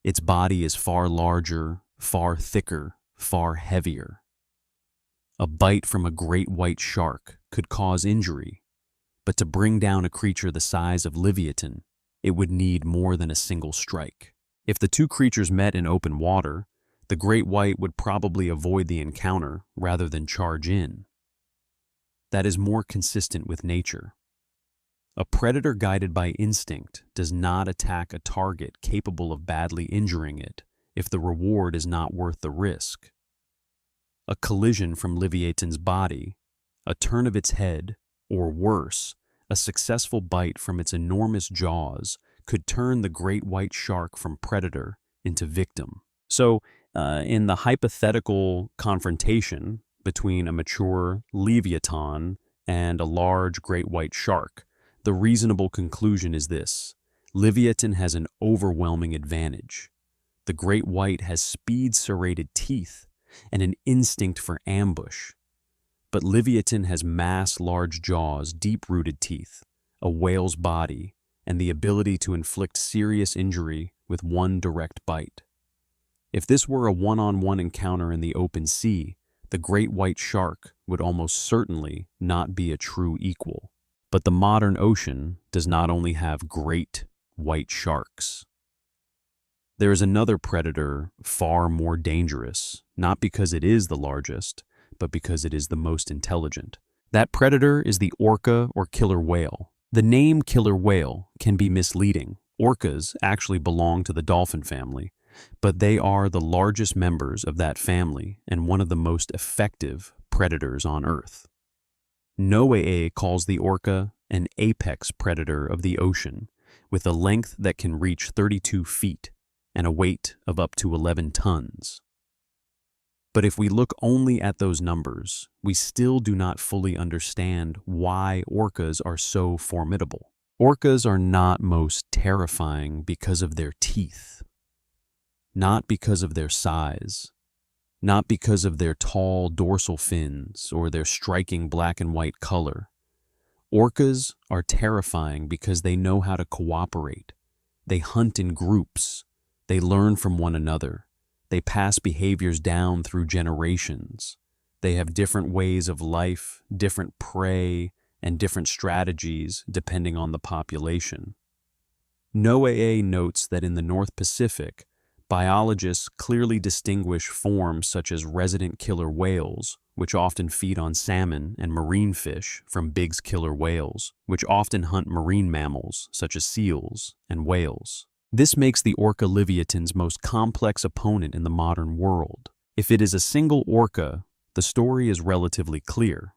Its body is far larger, far thicker, far heavier. A bite from a great white shark could cause injury, but to bring down a creature the size of Livyatan, it would need more than a single strike. If the two creatures met in open water, the great white would probably avoid the encounter rather than charge in. That is more consistent with nature. A predator guided by instinct does not attack a target capable of badly injuring it if the reward is not worth the risk. A collision from Livyatan's body, a turn of its head, or worse, a successful bite from its enormous jaws could turn the great white shark from predator into victim. So, in the hypothetical confrontation between a mature Livyatan and a large great white shark, the reasonable conclusion is this: Livyatan has an overwhelming advantage. The great white has speed-serrated teeth and an instinct for ambush. But Livyatan has large jaws, deep-rooted teeth, a whale's body, and the ability to inflict serious injury with one direct bite. If this were a one-on-one encounter in the open sea, the great white shark would almost certainly not be a true equal. But the modern ocean does not only have great white sharks. There is another predator far more dangerous, not because it is the largest, but because it is the most intelligent. That predator is the orca or killer whale. The name killer whale can be misleading. Orcas actually belong to the dolphin family, but they are the largest members of that family and one of the most effective predators on Earth. NOAA calls the orca an apex predator of the ocean, with a length that can reach 32 feet and a weight of up to 11 tons. But if we look only at those numbers, we still do not fully understand why orcas are so formidable. Orcas are not most terrifying because of their teeth, not because of their size, not because of their tall dorsal fins or their striking black and white color. Orcas are terrifying because they know how to cooperate. They hunt in groups. They learn from one another. They pass behaviors down through generations. They have different ways of life, different prey, and different strategies depending on the population. NOAA notes that in the North Pacific, biologists clearly distinguish forms such as resident killer whales, which often feed on salmon and marine fish, from big killer whales, which often hunt marine mammals such as seals and whales. This makes the orca Livyatan's most complex opponent in the modern world. If it is a single orca, the story is relatively clear.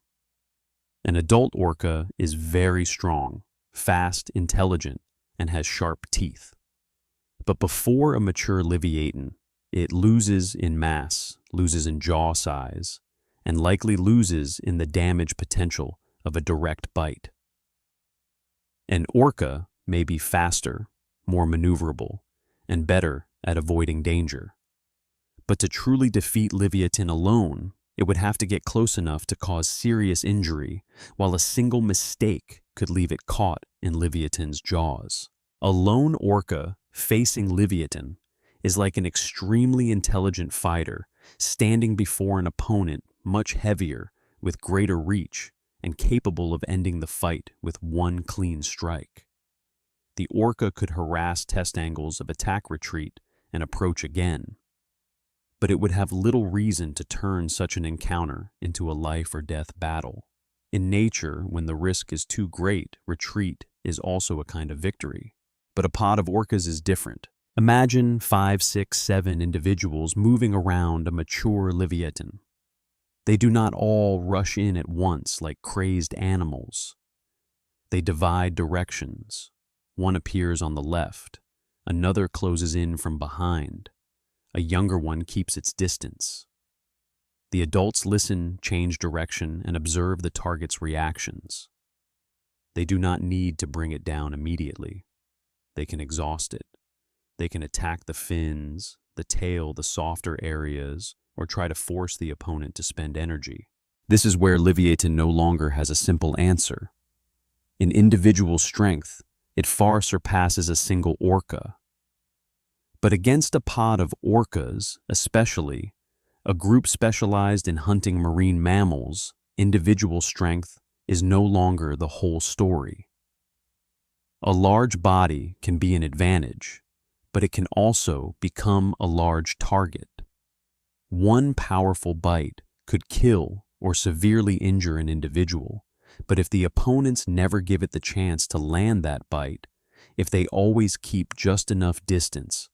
An adult orca is very strong, fast, intelligent, and has sharp teeth. But before a mature Livyatan, it loses in mass, loses in jaw size, and likely loses in the damage potential of a direct bite. An orca may be faster, more maneuverable, and better at avoiding danger. But to truly defeat Livyatan alone, it would have to get close enough to cause serious injury, while a single mistake could leave it caught in Livyatan's jaws. A lone orca facing Livyatan is like an extremely intelligent fighter standing before an opponent much heavier, with greater reach, and capable of ending the fight with one clean strike. The orca could harass test angles of attack retreat and approach again, but it would have little reason to turn such an encounter into a life or death battle. In nature, when the risk is too great, retreat is also a kind of victory. But a pod of orcas is different. Imagine 5, 6, 7 individuals moving around a mature Livyatan. They do not all rush in at once like crazed animals. They divide directions. One appears on the left, another closes in from behind, A younger one keeps its distance. The adults listen, change direction, and observe the target's reactions. They do not need to bring it down immediately. They can exhaust it. They can attack the fins, the tail, the softer areas, or try to force the opponent to spend energy. This is where Livyatan no longer has a simple answer. In individual strength, it far surpasses a single orca. But against a pod of orcas, especially, a group specialized in hunting marine mammals, individual strength is no longer the whole story. A large body can be an advantage, but it can also become a large target. One powerful bite could kill or severely injure an individual, but if the opponents never give it the chance to land that bite, if they always keep just enough distance,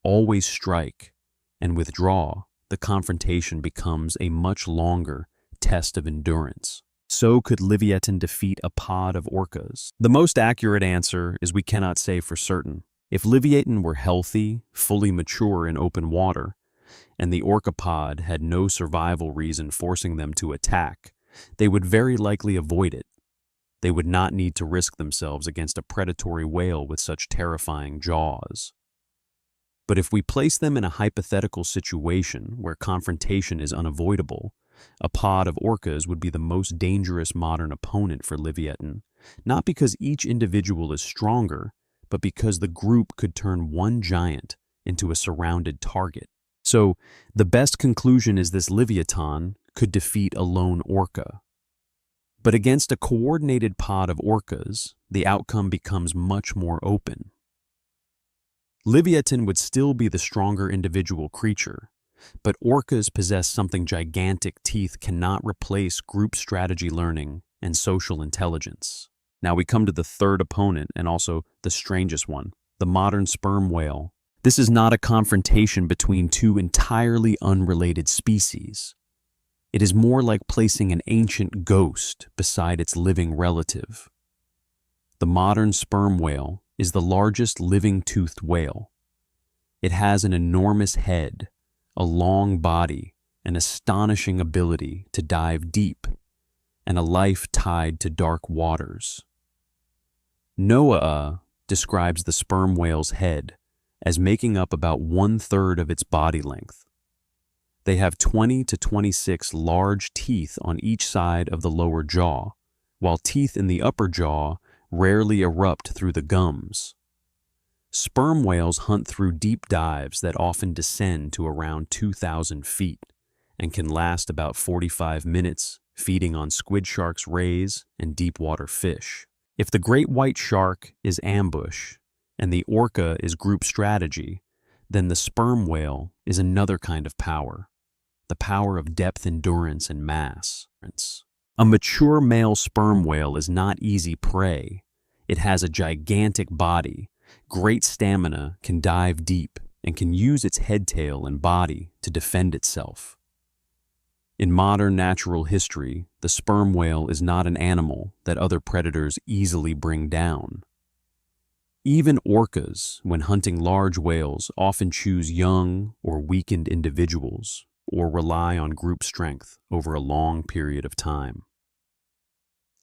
always strike, and withdraw, the confrontation becomes a much longer test of endurance. So could Livyatan defeat a pod of orcas? The most accurate answer is we cannot say for certain. If Livyatan were healthy, fully mature in open water, and the orca pod had no survival reason forcing them to attack, they would very likely avoid it. They would not need to risk themselves against a predatory whale with such terrifying jaws. But if we place them in a hypothetical situation where confrontation is unavoidable, a pod of orcas would be the most dangerous modern opponent for Livyatan, not because each individual is stronger, but because the group could turn one giant into a surrounded target. So, the best conclusion is this: Livyatan could defeat a lone orca. But against a coordinated pod of orcas, the outcome becomes much more open. Livyatan would still be the stronger individual creature, but orcas possess something gigantic teeth cannot replace: group strategy learning and social intelligence. Now we come to the third opponent, and also the strangest one, the modern sperm whale. This is not a confrontation between two entirely unrelated species. It is more like placing an ancient ghost beside its living relative. The modern sperm whale is the largest living-toothed whale. It has an enormous head, a long body, an astonishing ability to dive deep, and a life tied to dark waters. Noah describes the sperm whale's head as making up about 1/3 of its body length. They have 20 to 26 large teeth on each side of the lower jaw, while teeth in the upper jaw rarely erupt through the gums. Sperm whales hunt through deep dives that often descend to around 2,000 feet and can last about 45 minutes, feeding on squid sharks' rays and deep water fish. If the great white shark is ambush and the orca is group strategy, then the sperm whale is another kind of power, the power of depth, endurance, and mass. A mature male sperm whale is not easy prey. It has a gigantic body, great stamina, can dive deep, and can use its head, tail, and body to defend itself. In modern natural history, the sperm whale is not an animal that other predators easily bring down. Even orcas, when hunting large whales, often choose young or weakened individuals or rely on group strength over a long period of time.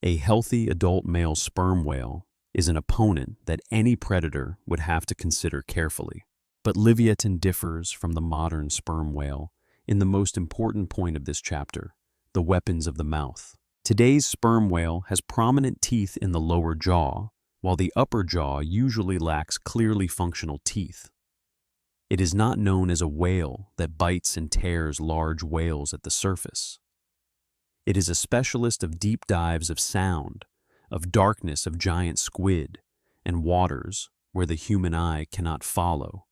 A healthy adult male sperm whale is an opponent that any predator would have to consider carefully. But Livyatan differs from the modern sperm whale in the most important point of this chapter, the weapons of the mouth. Today's sperm whale has prominent teeth in the lower jaw, while the upper jaw usually lacks clearly functional teeth. It is not known as a whale that bites and tears large whales at the surface. It is a specialist of deep dives of sound, of darkness of giant squid, and waters where the human eye cannot follow.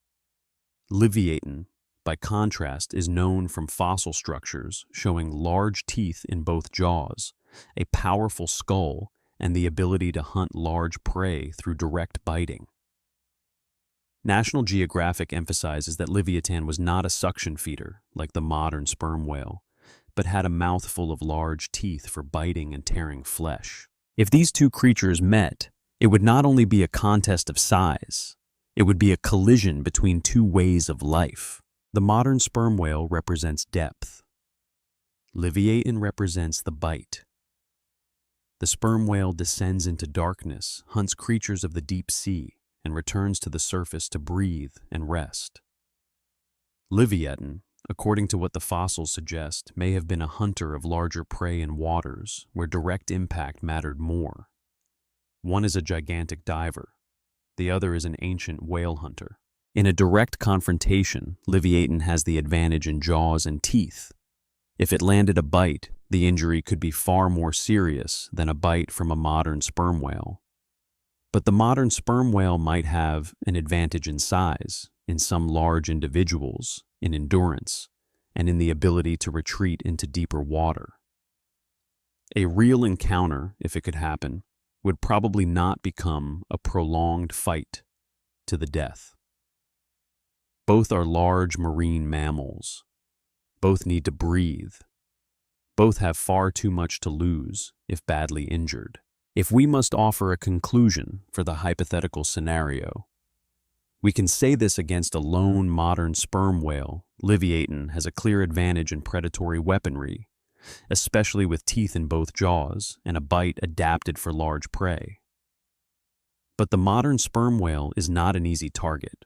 Livyatan, by contrast, is known from fossil structures showing large teeth in both jaws, a powerful skull, and the ability to hunt large prey through direct biting. National Geographic emphasizes that Livyatan was not a suction feeder like the modern sperm whale, but had a mouthful of large teeth for biting and tearing flesh. If these two creatures met, it would not only be a contest of size, it would be a collision between two ways of life. The modern sperm whale represents depth. Livyatan represents the bite. The sperm whale descends into darkness, hunts creatures of the deep sea, and returns to the surface to breathe and rest. Livyatan, according to what the fossils suggest, may have been a hunter of larger prey in waters where direct impact mattered more. One is a gigantic diver. The other is an ancient whale hunter. In a direct confrontation, Livyatan has the advantage in jaws and teeth. If it landed a bite, the injury could be far more serious than a bite from a modern sperm whale. But the modern sperm whale might have an advantage in size, in some large individuals, in endurance, and in the ability to retreat into deeper water. A real encounter, if it could happen, would probably not become a prolonged fight to the death. Both are large marine mammals. Both need to breathe. Both have far too much to lose if badly injured. If we must offer a conclusion for the hypothetical scenario, we can say this against a lone modern sperm whale. Livyatan has a clear advantage in predatory weaponry, especially with teeth in both jaws and a bite adapted for large prey. But the modern sperm whale is not an easy target.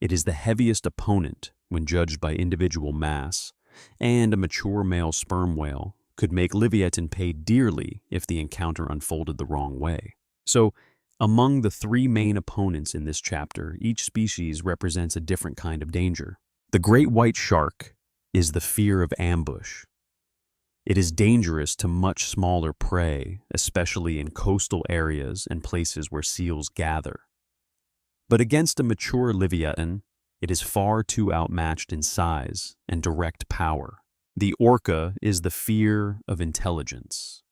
It is the heaviest opponent when judged by individual mass, and a mature male sperm whale could make Livyatan pay dearly if the encounter unfolded the wrong way. So, among the three main opponents in this chapter, each species represents a different kind of danger. The great white shark is the fear of ambush. It is dangerous to much smaller prey, especially in coastal areas and places where seals gather. But against a mature Livyatan, it is far too outmatched in size and direct power. The orca is the fear of intelligence.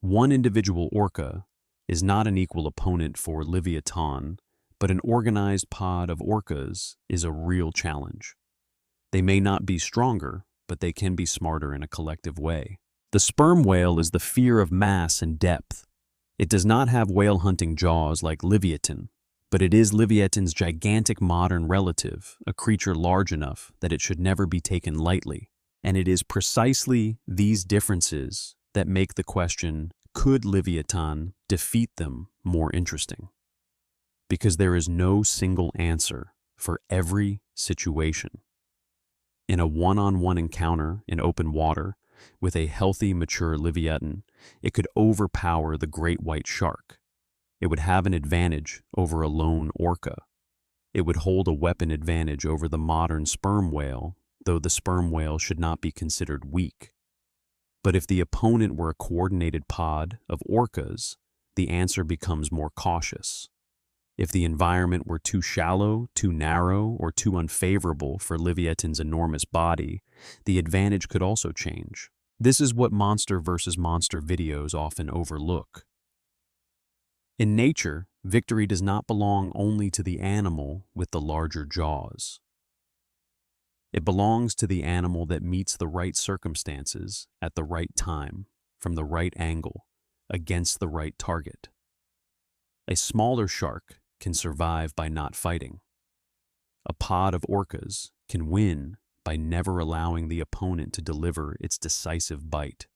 One individual orca is not an equal opponent for Livyatan, but an organized pod of orcas is a real challenge. They may not be stronger, but they can be smarter in a collective way. The sperm whale is the fear of mass and depth. It does not have whale hunting jaws like Livyatan, but it is Livyatan's gigantic modern relative, a creature large enough that it should never be taken lightly. And it is precisely these differences that make the question, could Livyatan defeat them, more interesting? Because there is no single answer for every situation. In a one-on-one encounter in open water with a healthy, mature Livyatan, it could overpower the great white shark. It would have an advantage over a lone orca. It would hold a weapon advantage over the modern sperm whale, though the sperm whale should not be considered weak. But if the opponent were a coordinated pod of orcas, the answer becomes more cautious. If the environment were too shallow, too narrow, or too unfavorable for Livyatan's enormous body, the advantage could also change. This is what monster versus monster videos often overlook. In nature, victory does not belong only to the animal with the larger jaws. It belongs to the animal that meets the right circumstances at the right time, from the right angle, against the right target. A smaller shark can survive by not fighting. A pod of orcas can win by never allowing the opponent to deliver its decisive bite.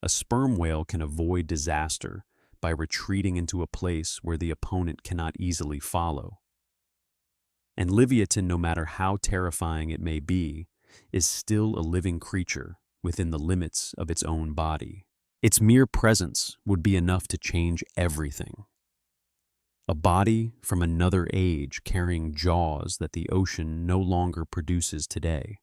A sperm whale can avoid disaster by retreating into a place where the opponent cannot easily follow. And Livyatan, no matter how terrifying it may be, is still a living creature within the limits of its own body. Its mere presence would be enough to change everything. A body from another age carrying jaws that the ocean no longer produces today.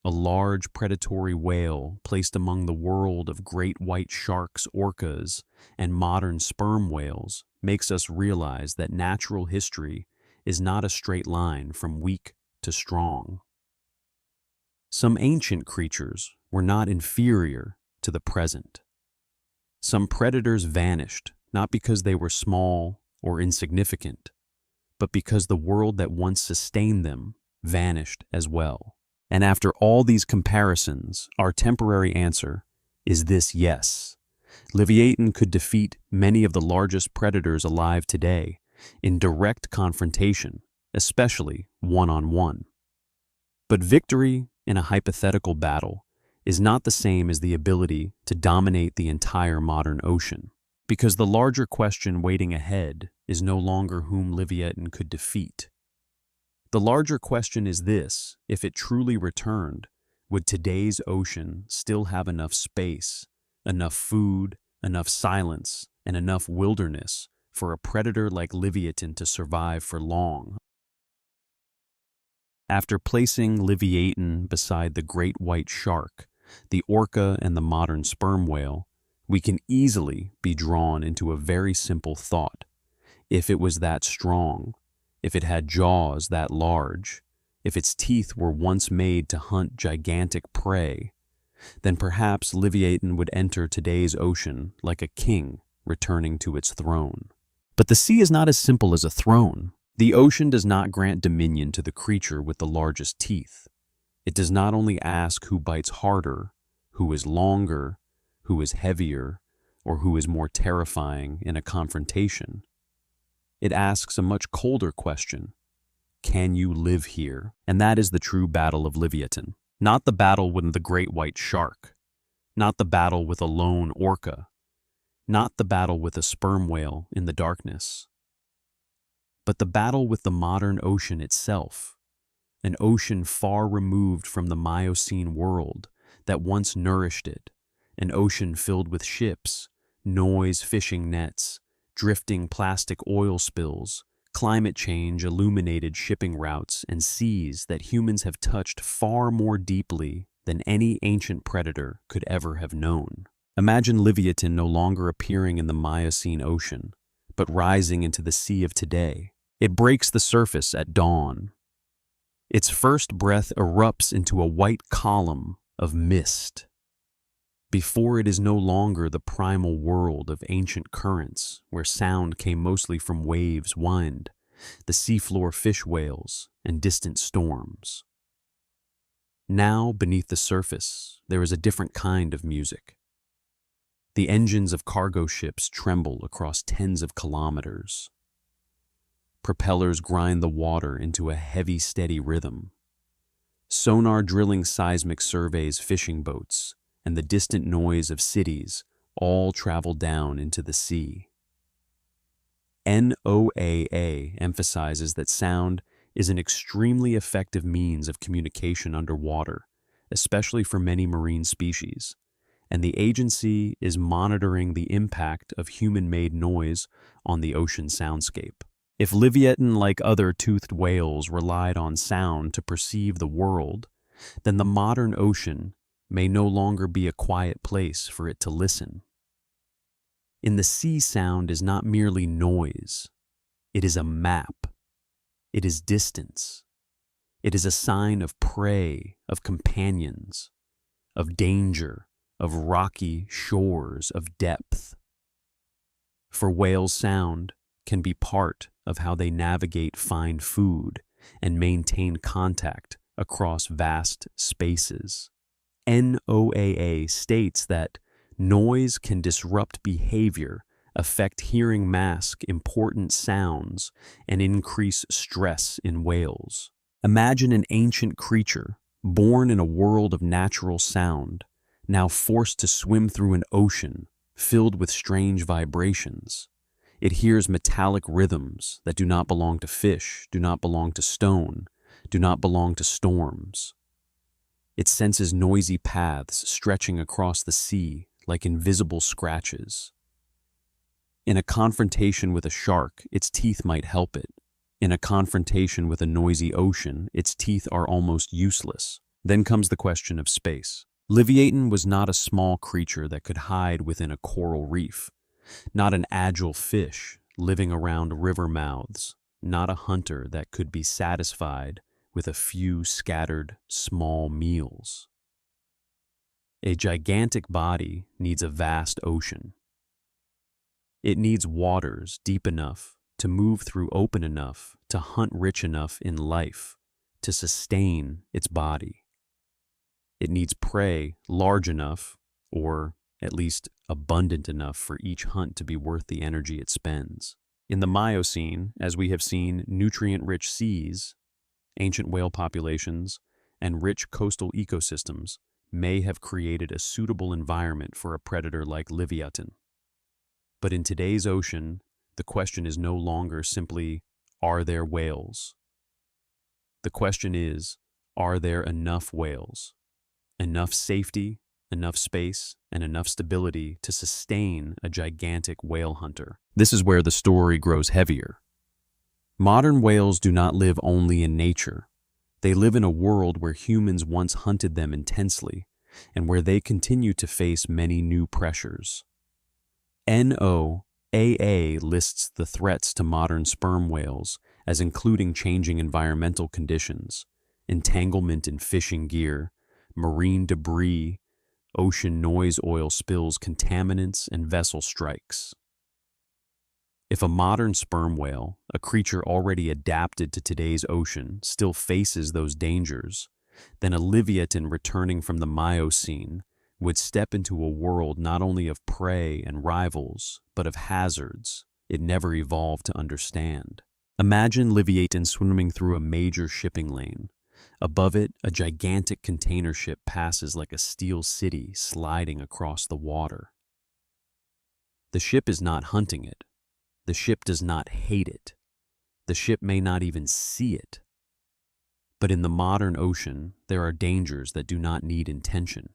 A large predatory whale placed among the world of great white sharks, orcas, and modern sperm whales makes us realize that natural history is not a straight line from weak to strong. Some ancient creatures were not inferior to the present. Some predators vanished, not because they were small or insignificant, but because the world that once sustained them vanished as well. And after all these comparisons, our temporary answer is this: yes. Livyatan could defeat many of the largest predators alive today in direct confrontation especially one-on-one. But victory in a hypothetical battle is not the same as the ability to dominate the entire modern ocean, because the larger question waiting ahead is no longer whom Livyatan could defeat. The larger question is this: if it truly returned, would today's ocean still have enough space, enough food, enough silence, and enough wilderness for a predator like Livyatan to survive for long? After placing Livyatan beside the great white shark, the orca, and the modern sperm whale, we can easily be drawn into a very simple thought. If it was that strong, if it had jaws that large, if its teeth were once made to hunt gigantic prey, then perhaps Livyatan would enter today's ocean like a king returning to its throne. But the sea is not as simple as a throne. The ocean does not grant dominion to the creature with the largest teeth. It does not only ask who bites harder, who is longer, who is heavier, or who is more terrifying in a confrontation. It asks a much colder question: can you live here? And that is the true battle of Livyatan. Not the battle with the great white shark, not the battle with a lone orca, not the battle with a sperm whale in the darkness, but the battle with the modern ocean itself, an ocean far removed from the Miocene world that once nourished it, an ocean filled with ships, noise fishing nets, drifting plastic oil spills, climate change illuminated shipping routes, and seas that humans have touched far more deeply than any ancient predator could ever have known. Imagine Livyatan no longer appearing in the Miocene ocean, but rising into the sea of today. It breaks the surface at dawn. Its first breath erupts into a white column of mist. Before it is no longer the primal world of ancient currents where sound came mostly from waves, wind, the seafloor fish whales, and distant storms. Now, beneath the surface, there is a different kind of music. The engines of cargo ships tremble across tens of kilometers. Propellers grind the water into a heavy, steady rhythm. Sonar drilling seismic surveys fishing boats, and the distant noise of cities all travel down into the sea. NOAA emphasizes that sound is an extremely effective means of communication underwater, especially for many marine species, and the agency is monitoring the impact of human-made noise on the ocean soundscape. If Livyatan, like other toothed whales, relied on sound to perceive the world, then the modern ocean may no longer be a quiet place for it to listen. In the sea, sound is not merely noise. It is a map. It is distance. It is a sign of prey, of companions, of danger, of rocky shores, of depth. For whales, sound can be part of how they navigate, find food, and maintain contact across vast spaces. NOAA states that noise can disrupt behavior, affect hearing, mask important sounds, and increase stress in whales. Imagine an ancient creature, born in a world of natural sound, now forced to swim through an ocean filled with strange vibrations. It hears metallic rhythms that do not belong to fish, do not belong to stone, do not belong to storms. It senses noisy paths stretching across the sea like invisible scratches. In a confrontation with a shark, its teeth might help it. In a confrontation with a noisy ocean, its teeth are almost useless. Then comes the question of space. Livyatan was not a small creature that could hide within a coral reef, not an agile fish living around river mouths, not a hunter that could be satisfied with a few scattered small meals. A gigantic body needs a vast ocean. It needs waters deep enough to move through, open enough to hunt, rich enough in life to sustain its body. It needs prey large enough, or at least abundant enough, for each hunt to be worth the energy it spends. In the Miocene, as we have seen, nutrient-rich seas, ancient whale populations, and rich coastal ecosystems may have created a suitable environment for a predator like Livyatan. But in today's ocean, the question is no longer simply, are there whales? The question is, are there enough whales? Enough safety, enough space, and enough stability to sustain a gigantic whale hunter. This is where the story grows heavier. Modern whales do not live only in nature. They live in a world where humans once hunted them intensely, and where they continue to face many new pressures. NOAA lists the threats to modern sperm whales as including changing environmental conditions, entanglement in fishing gear, marine debris, ocean noise, oil spills, contaminants, and vessel strikes. If a modern sperm whale, a creature already adapted to today's ocean, still faces those dangers, then a Livyatan returning from the Miocene would step into a world not only of prey and rivals, but of hazards it never evolved to understand. Imagine Livyatan swimming through a major shipping lane. Above it, a gigantic container ship passes like a steel city sliding across the water. The ship is not hunting it. The ship does not hate it. The ship may not even see it. But in the modern ocean, there are dangers that do not need intention.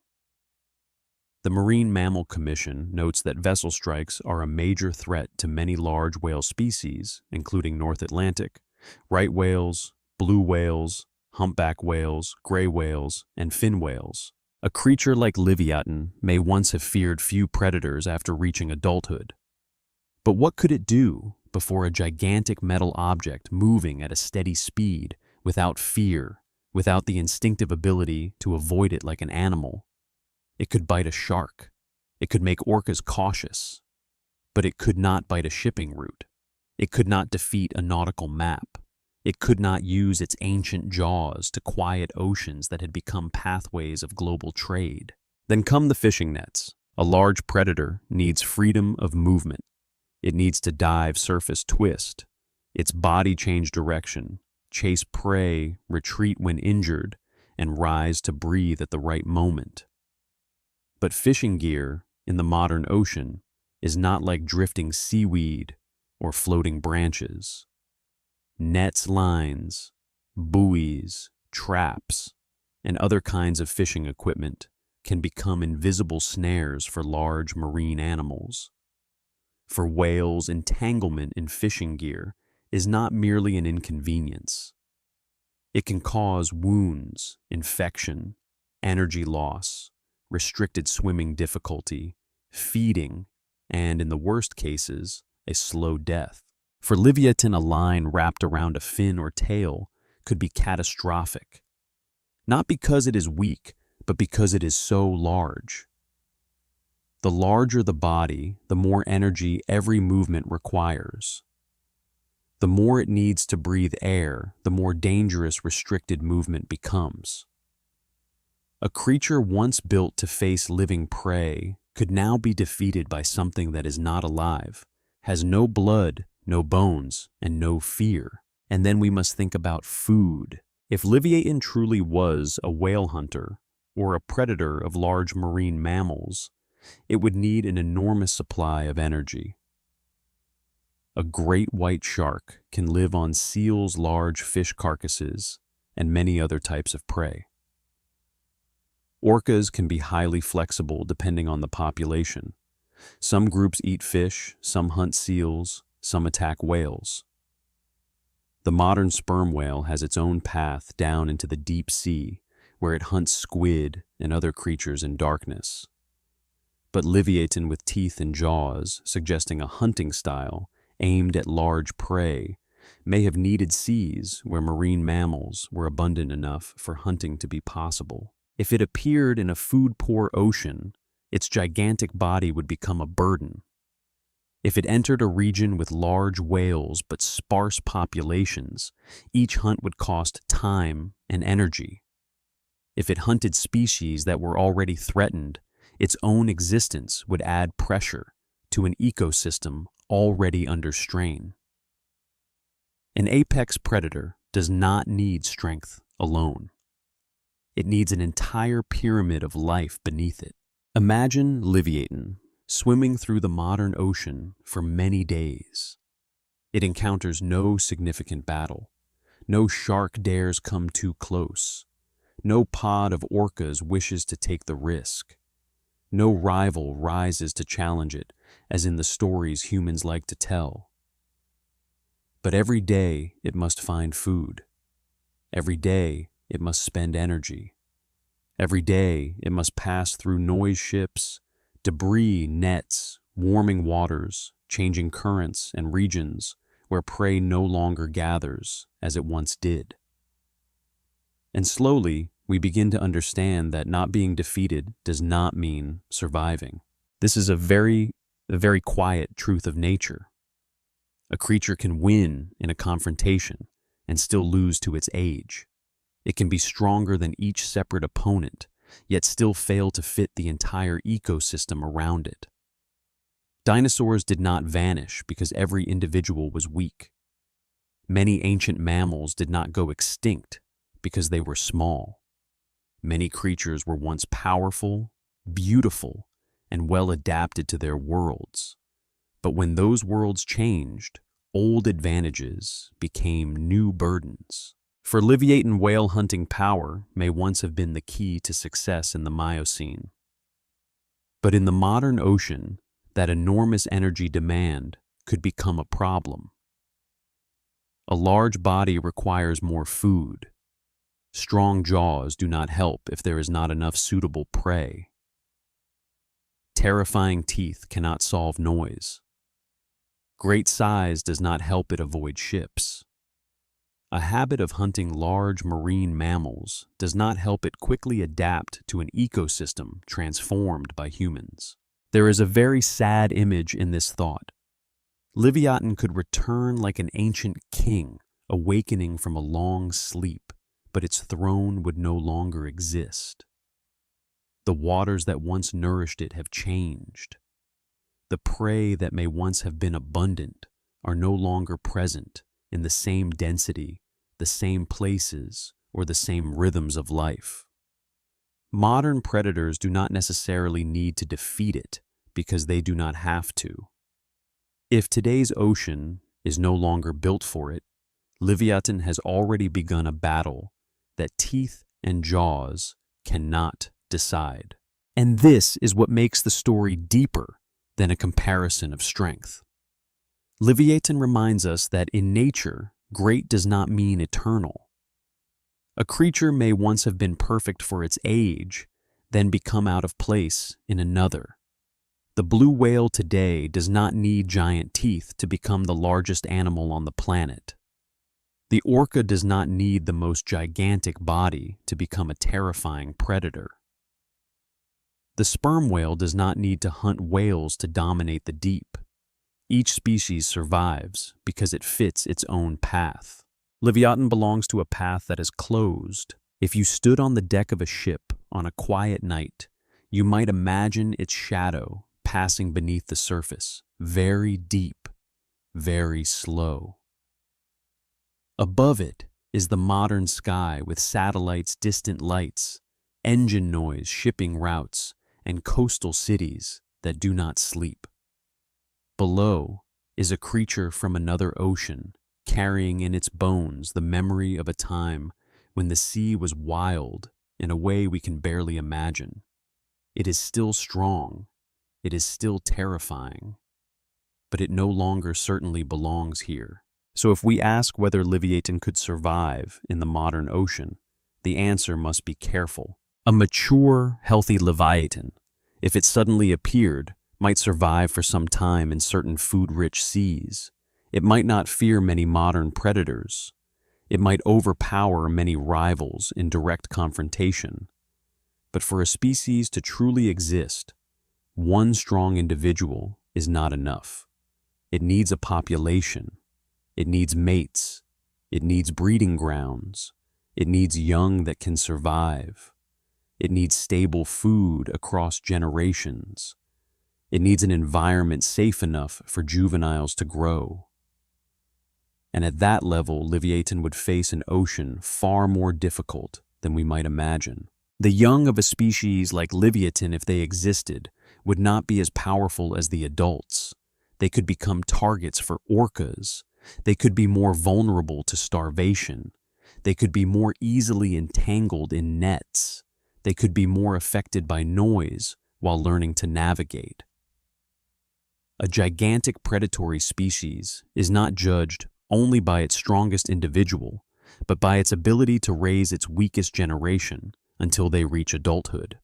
The Marine Mammal Commission notes that vessel strikes are a major threat to many large whale species, including North Atlantic, right whales, blue whales, humpback whales, gray whales, and fin whales. A creature like Livyatan may once have feared few predators after reaching adulthood. But what could it do before a gigantic metal object moving at a steady speed, without fear, without the instinctive ability to avoid it like an animal? It could bite a shark. It could make orcas cautious. But it could not bite a shipping route. It could not defeat a nautical map. It could not use its ancient jaws to quiet oceans that had become pathways of global trade. Then come the fishing nets. A large predator needs freedom of movement. It needs to dive, surface, twist, its body change direction, chase prey, retreat when injured, and rise to breathe at the right moment. But fishing gear in the modern ocean is not like drifting seaweed or floating branches. Nets, lines, buoys, traps, and other kinds of fishing equipment can become invisible snares for large marine animals. For whales, entanglement in fishing gear is not merely an inconvenience. It can cause wounds, infection, energy loss, restricted swimming difficulty, feeding, and, in the worst cases, a slow death. For Livyatan, a line wrapped around a fin or tail could be catastrophic, not because it is weak, but because it is so large. The larger the body, the more energy every movement requires. The more it needs to breathe air, the more dangerous restricted movement becomes. A creature once built to face living prey could now be defeated by something that is not alive, has no blood, no bones, and no fear. And then we must think about food. If Livyatan truly was a whale hunter or a predator of large marine mammals, it would need an enormous supply of energy. A great white shark can live on seals, large fish carcasses, and many other types of prey. Orcas can be highly flexible depending on the population. Some groups eat fish, some hunt seals, some attack whales. The modern sperm whale has its own path down into the deep sea, where it hunts squid and other creatures in darkness. But Livyatan with teeth and jaws, suggesting a hunting style aimed at large prey, may have needed seas where marine mammals were abundant enough for hunting to be possible. If it appeared in a food-poor ocean, its gigantic body would become a burden. If it entered a region with large whales but sparse populations, each hunt would cost time and energy. If it hunted species that were already threatened, its own existence would add pressure to an ecosystem already under strain. An apex predator does not need strength alone. It needs an entire pyramid of life beneath it. Imagine Livyatan swimming through the modern ocean for many days. It encounters no significant battle. No shark dares come too close. No pod of orcas wishes to take the risk. No rival rises to challenge it, as in the stories humans like to tell. But every day it must find food. Every day it must spend energy. Every day it must pass through noise ships, debris nets, warming waters, changing currents and regions where prey no longer gathers as it once did. And slowly, we begin to understand that not being defeated does not mean surviving. This is a very quiet truth of nature. A creature can win in a confrontation and still lose to its age. It can be stronger than each separate opponent, yet still fail to fit the entire ecosystem around it. Dinosaurs did not vanish because every individual was weak. Many ancient mammals did not go extinct because they were small. Many creatures were once powerful, beautiful, and well adapted to their worlds. But when those worlds changed, old advantages became new burdens. For Livyatan, whale hunting power may once have been the key to success in the Miocene. But in the modern ocean, that enormous energy demand could become a problem. A large body requires more food. Strong jaws do not help if there is not enough suitable prey. Terrifying teeth cannot solve noise. Great size does not help it avoid ships. A habit of hunting large marine mammals does not help it quickly adapt to an ecosystem transformed by humans. There is a very sad image in this thought. Livyatan could return like an ancient king, awakening from a long sleep, but its throne would no longer exist. The waters that once nourished it have changed. The prey that may once have been abundant are no longer present in the same density, the same places, or the same rhythms of life. Modern predators do not necessarily need to defeat it because they do not have to. If today's ocean is no longer built for it, Livyatan has already begun a battle that teeth and jaws cannot decide. And this is what makes the story deeper than a comparison of strength. Livyatan reminds us that in nature, great does not mean eternal. A creature may once have been perfect for its age, then become out of place in another. The blue whale today does not need giant teeth to become the largest animal on the planet. The orca does not need the most gigantic body to become a terrifying predator. The sperm whale does not need to hunt whales to dominate the deep. Each species survives because it fits its own path. Livyatan belongs to a path that is closed. If you stood on the deck of a ship on a quiet night, you might imagine its shadow passing beneath the surface, very deep, very slow. Above it is the modern sky with satellites, distant lights, engine noise, shipping routes, and coastal cities that do not sleep. Below is a creature from another ocean, carrying in its bones the memory of a time when the sea was wild in a way we can barely imagine. It is still strong, it is still terrifying, but it no longer certainly belongs here. So if we ask whether Livyatan could survive in the modern ocean, the answer must be careful. A mature, healthy Livyatan, if it suddenly appeared, might survive for some time in certain food-rich seas. It might not fear many modern predators. It might overpower many rivals in direct confrontation. But for a species to truly exist, one strong individual is not enough. It needs a population. It needs mates. It needs breeding grounds. It needs young that can survive. It needs stable food across generations. It needs an environment safe enough for juveniles to grow. And at that level, Livyatan would face an ocean far more difficult than we might imagine. The young of a species like Livyatan, if they existed, would not be as powerful as the adults. They could become targets for orcas. They could be more vulnerable to starvation. They could be more easily entangled in nets. They could be more affected by noise while learning to navigate. A gigantic predatory species is not judged only by its strongest individual, but by its ability to raise its weakest generation until they reach adulthood.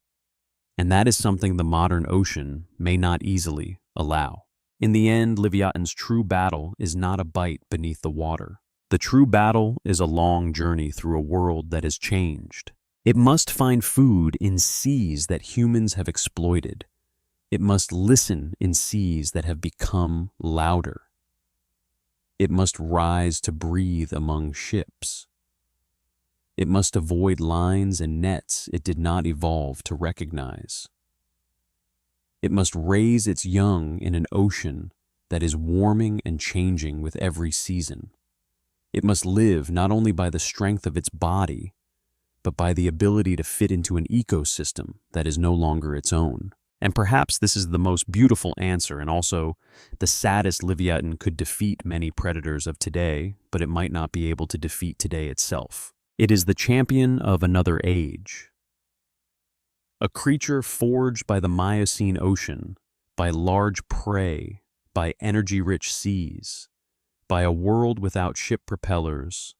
And that is something the modern ocean may not easily allow. In the end, Livyatan's true battle is not a bite beneath the water. The true battle is a long journey through a world that has changed. It must find food in seas that humans have exploited. It must listen in seas that have become louder. It must rise to breathe among ships. It must avoid lines and nets it did not evolve to recognize. It must raise its young in an ocean that is warming and changing with every season. It must live not only by the strength of its body, but by the ability to fit into an ecosystem that is no longer its own. And perhaps this is the most beautiful answer and also the saddest. Livyatan could defeat many predators of today, but it might not be able to defeat today itself. It is the champion of another age. A creature forged by the Miocene ocean, by large prey, by energy-rich seas, by a world without ship propellers,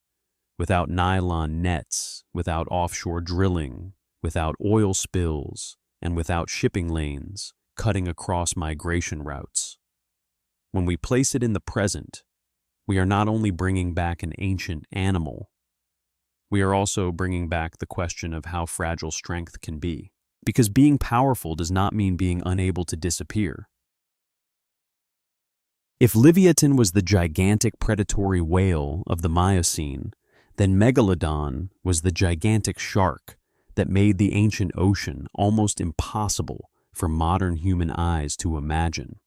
without nylon nets, without offshore drilling, without oil spills, and without shipping lanes cutting across migration routes. When we place it in the present, we are not only bringing back an ancient animal, we are also bringing back the question of how fragile strength can be. Because being powerful does not mean being unable to disappear. If Livyatan was the gigantic predatory whale of the Miocene, then Megalodon was the gigantic shark that made the ancient ocean almost impossible for modern human eyes to imagine.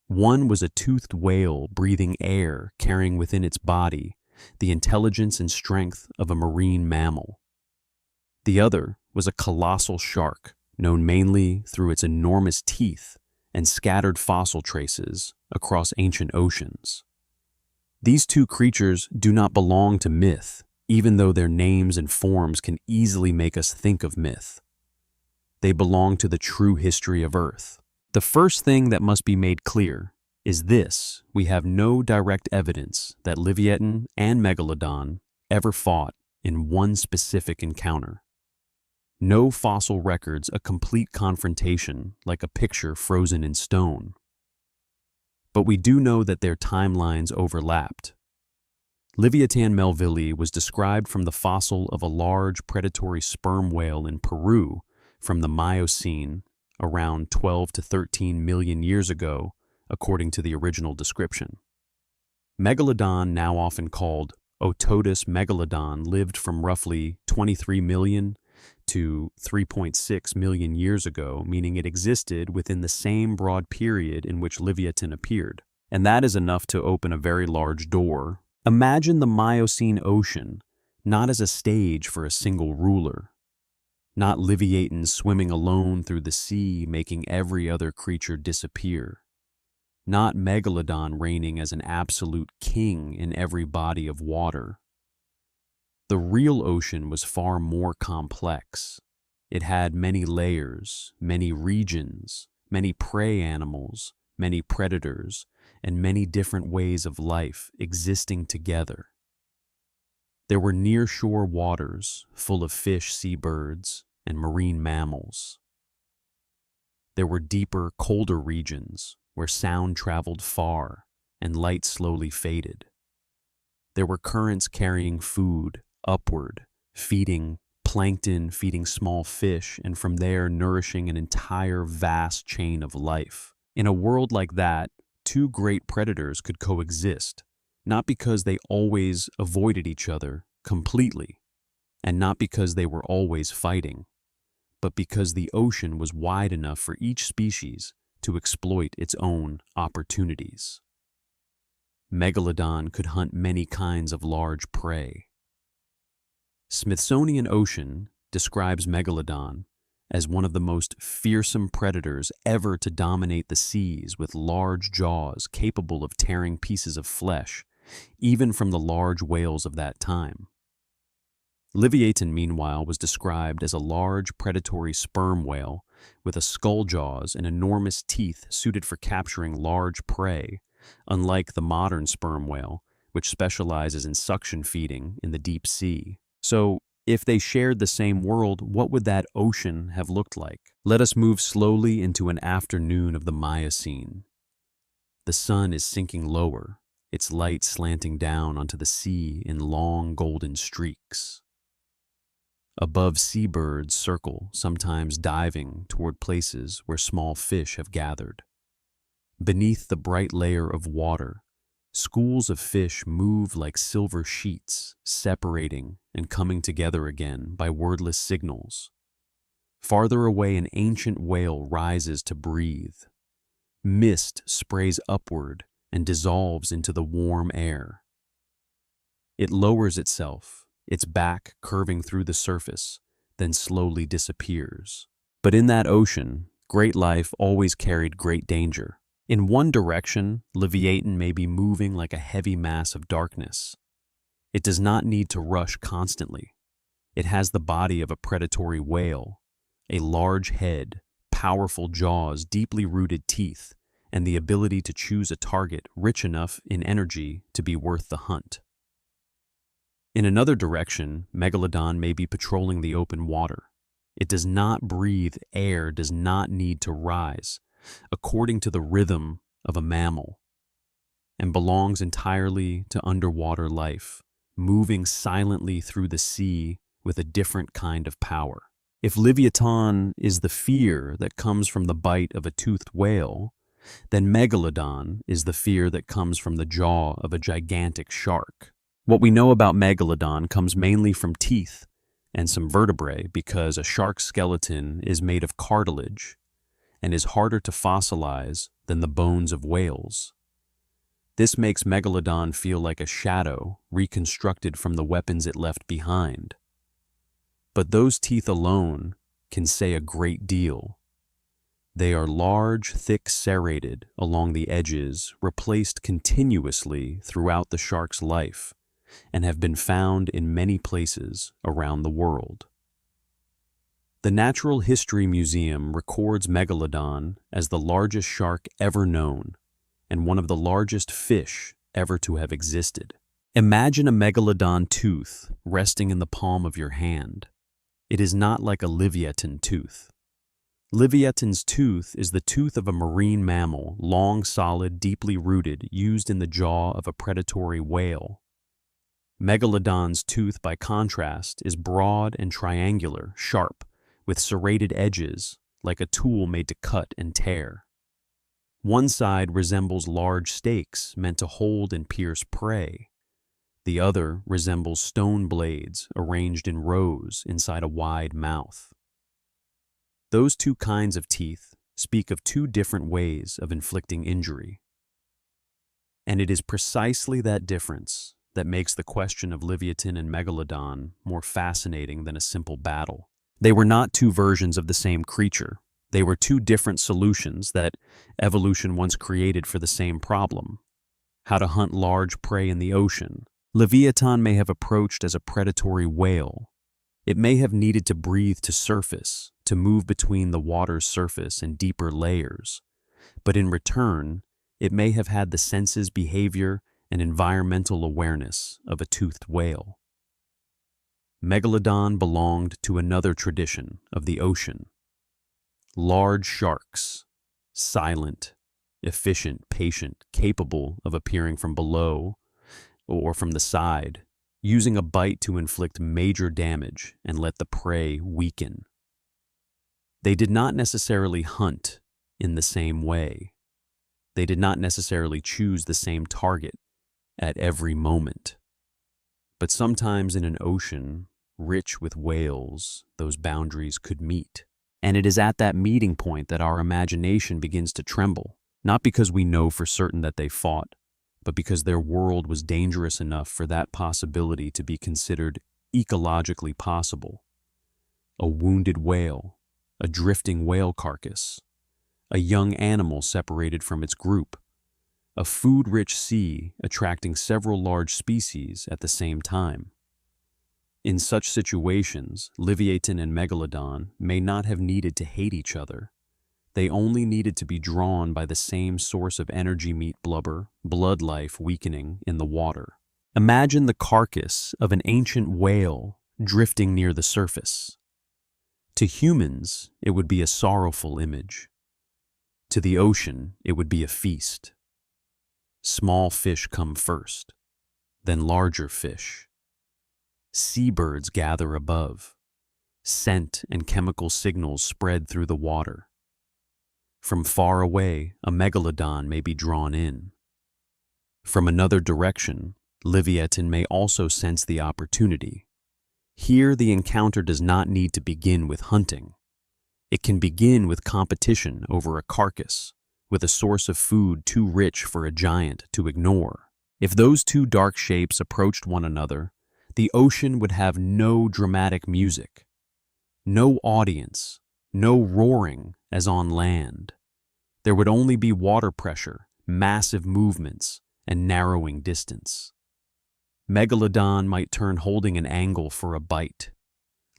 One was a toothed whale breathing air, carrying within its body the intelligence and strength of a marine mammal. The other was a colossal shark, known mainly through its enormous teeth and scattered fossil traces across ancient oceans. These two creatures do not belong to myth, even though their names and forms can easily make us think of myth. They belong to the true history of Earth. The first thing that must be made clear is this: we have no direct evidence that Livyatan and Megalodon ever fought in one specific encounter. No fossil records a complete confrontation like a picture frozen in stone. But we do know that their timelines overlapped. Livyatan melvillei was described from the fossil of a large predatory sperm whale in Peru from the Miocene around 12 to 13 million years ago, according to the original description. Megalodon, now often called Otodus megalodon, lived from roughly 23 million to 3.6 million years ago, meaning it existed within the same broad period in which Livyatan appeared. And that is enough to open a very large door. Imagine the Miocene ocean not as a stage for a single ruler, not Livyatan swimming alone through the sea, making every other creature disappear, not Megalodon reigning as an absolute king in every body of water. The real ocean was far more complex. It had many layers, many regions, many prey animals, many predators, and many different ways of life existing together. There were nearshore waters full of fish, seabirds, and marine mammals. There were deeper, colder regions where sound traveled far and light slowly faded. There were currents carrying food upward, feeding plankton, feeding small fish, and from there nourishing an entire vast chain of life. In a world like that, two great predators could coexist, not because they always avoided each other completely, and not because they were always fighting, but because the ocean was wide enough for each species to exploit its own opportunities. Megalodon could hunt many kinds of large prey. Smithsonian Ocean describes Megalodon as one of the most fearsome predators ever to dominate the seas, with large jaws capable of tearing pieces of flesh, even from the large whales of that time. Livyatan, meanwhile, was described as a large predatory sperm whale with a skull jaws and enormous teeth suited for capturing large prey, unlike the modern sperm whale, which specializes in suction feeding in the deep sea. So, if they shared the same world, what would that ocean have looked like? Let us move slowly into an afternoon of the Miocene. The sun is sinking lower, its light slanting down onto the sea in long golden streaks. Above, seabirds circle, sometimes diving toward places where small fish have gathered. Beneath the bright layer of water, schools of fish move like silver sheets, separating and coming together again by wordless signals. Farther away, an ancient whale rises to breathe. Mist sprays upward and dissolves into the warm air. It lowers itself, its back curving through the surface, then slowly disappears. But in that ocean, great life always carried great danger. In one direction, Livyatan may be moving like a heavy mass of darkness. It does not need to rush constantly. It has the body of a predatory whale, a large head, powerful jaws, deeply rooted teeth, and the ability to choose a target rich enough in energy to be worth the hunt. In another direction, Megalodon may be patrolling the open water. It does not breathe air, does not need to rise, according to the rhythm of a mammal, and belongs entirely to underwater life, moving silently through the sea with a different kind of power. If Livyatan is the fear that comes from the bite of a toothed whale, then Megalodon is the fear that comes from the jaw of a gigantic shark. What we know about Megalodon comes mainly from teeth and some vertebrae, because a shark's skeleton is made of cartilage and is harder to fossilize than the bones of whales. This makes Megalodon feel like a shadow reconstructed from the weapons it left behind. But those teeth alone can say a great deal. They are large, thick, serrated along the edges, replaced continuously throughout the shark's life, and have been found in many places around the world. The Natural History Museum records Megalodon as the largest shark ever known and one of the largest fish ever to have existed. Imagine a Megalodon tooth resting in the palm of your hand. It is not like a Livyatan tooth. Livyatan's tooth is the tooth of a marine mammal, long, solid, deeply rooted, used in the jaw of a predatory whale. Megalodon's tooth, by contrast, is broad and triangular, sharp, with serrated edges, like a tool made to cut and tear. One side resembles large stakes meant to hold and pierce prey. The other resembles stone blades arranged in rows inside a wide mouth. Those two kinds of teeth speak of two different ways of inflicting injury. And it is precisely that difference that makes the question of Livyatan and Megalodon more fascinating than a simple battle. They were not two versions of the same creature. They were two different solutions that evolution once created for the same problem: how to hunt large prey in the ocean. Livyatan may have approached as a predatory whale. It may have needed to breathe to surface, to move between the water's surface and deeper layers. But in return, it may have had the senses, behavior, and environmental awareness of a toothed whale. Megalodon belonged to another tradition of the ocean. Large sharks, silent, efficient, patient, capable of appearing from below or from the side, using a bite to inflict major damage and let the prey weaken. They did not necessarily hunt in the same way. They did not necessarily choose the same target at every moment. But sometimes in an ocean rich with whales, those boundaries could meet. And it is at that meeting point that our imagination begins to tremble, not because we know for certain that they fought, but because their world was dangerous enough for that possibility to be considered ecologically possible. A wounded whale, a drifting whale carcass, a young animal separated from its group, a food-rich sea attracting several large species at the same time. In such situations, Livyatan and Megalodon may not have needed to hate each other. They only needed to be drawn by the same source of energy: meat blubber, blood life weakening in the water. Imagine the carcass of an ancient whale drifting near the surface. To humans, it would be a sorrowful image. To the ocean, it would be a feast. Small fish come first, then larger fish. Seabirds gather above. Scent and chemical signals spread through the water. From far away, a megalodon may be drawn in. From another direction, Livyatan may also sense the opportunity. Here, the encounter does not need to begin with hunting. It can begin with competition over a carcass, with a source of food too rich for a giant to ignore. If those two dark shapes approached one another, the ocean would have no dramatic music, no audience, no roaring as on land. There would only be water pressure, massive movements, and narrowing distance. Megalodon might turn holding an angle for a bite.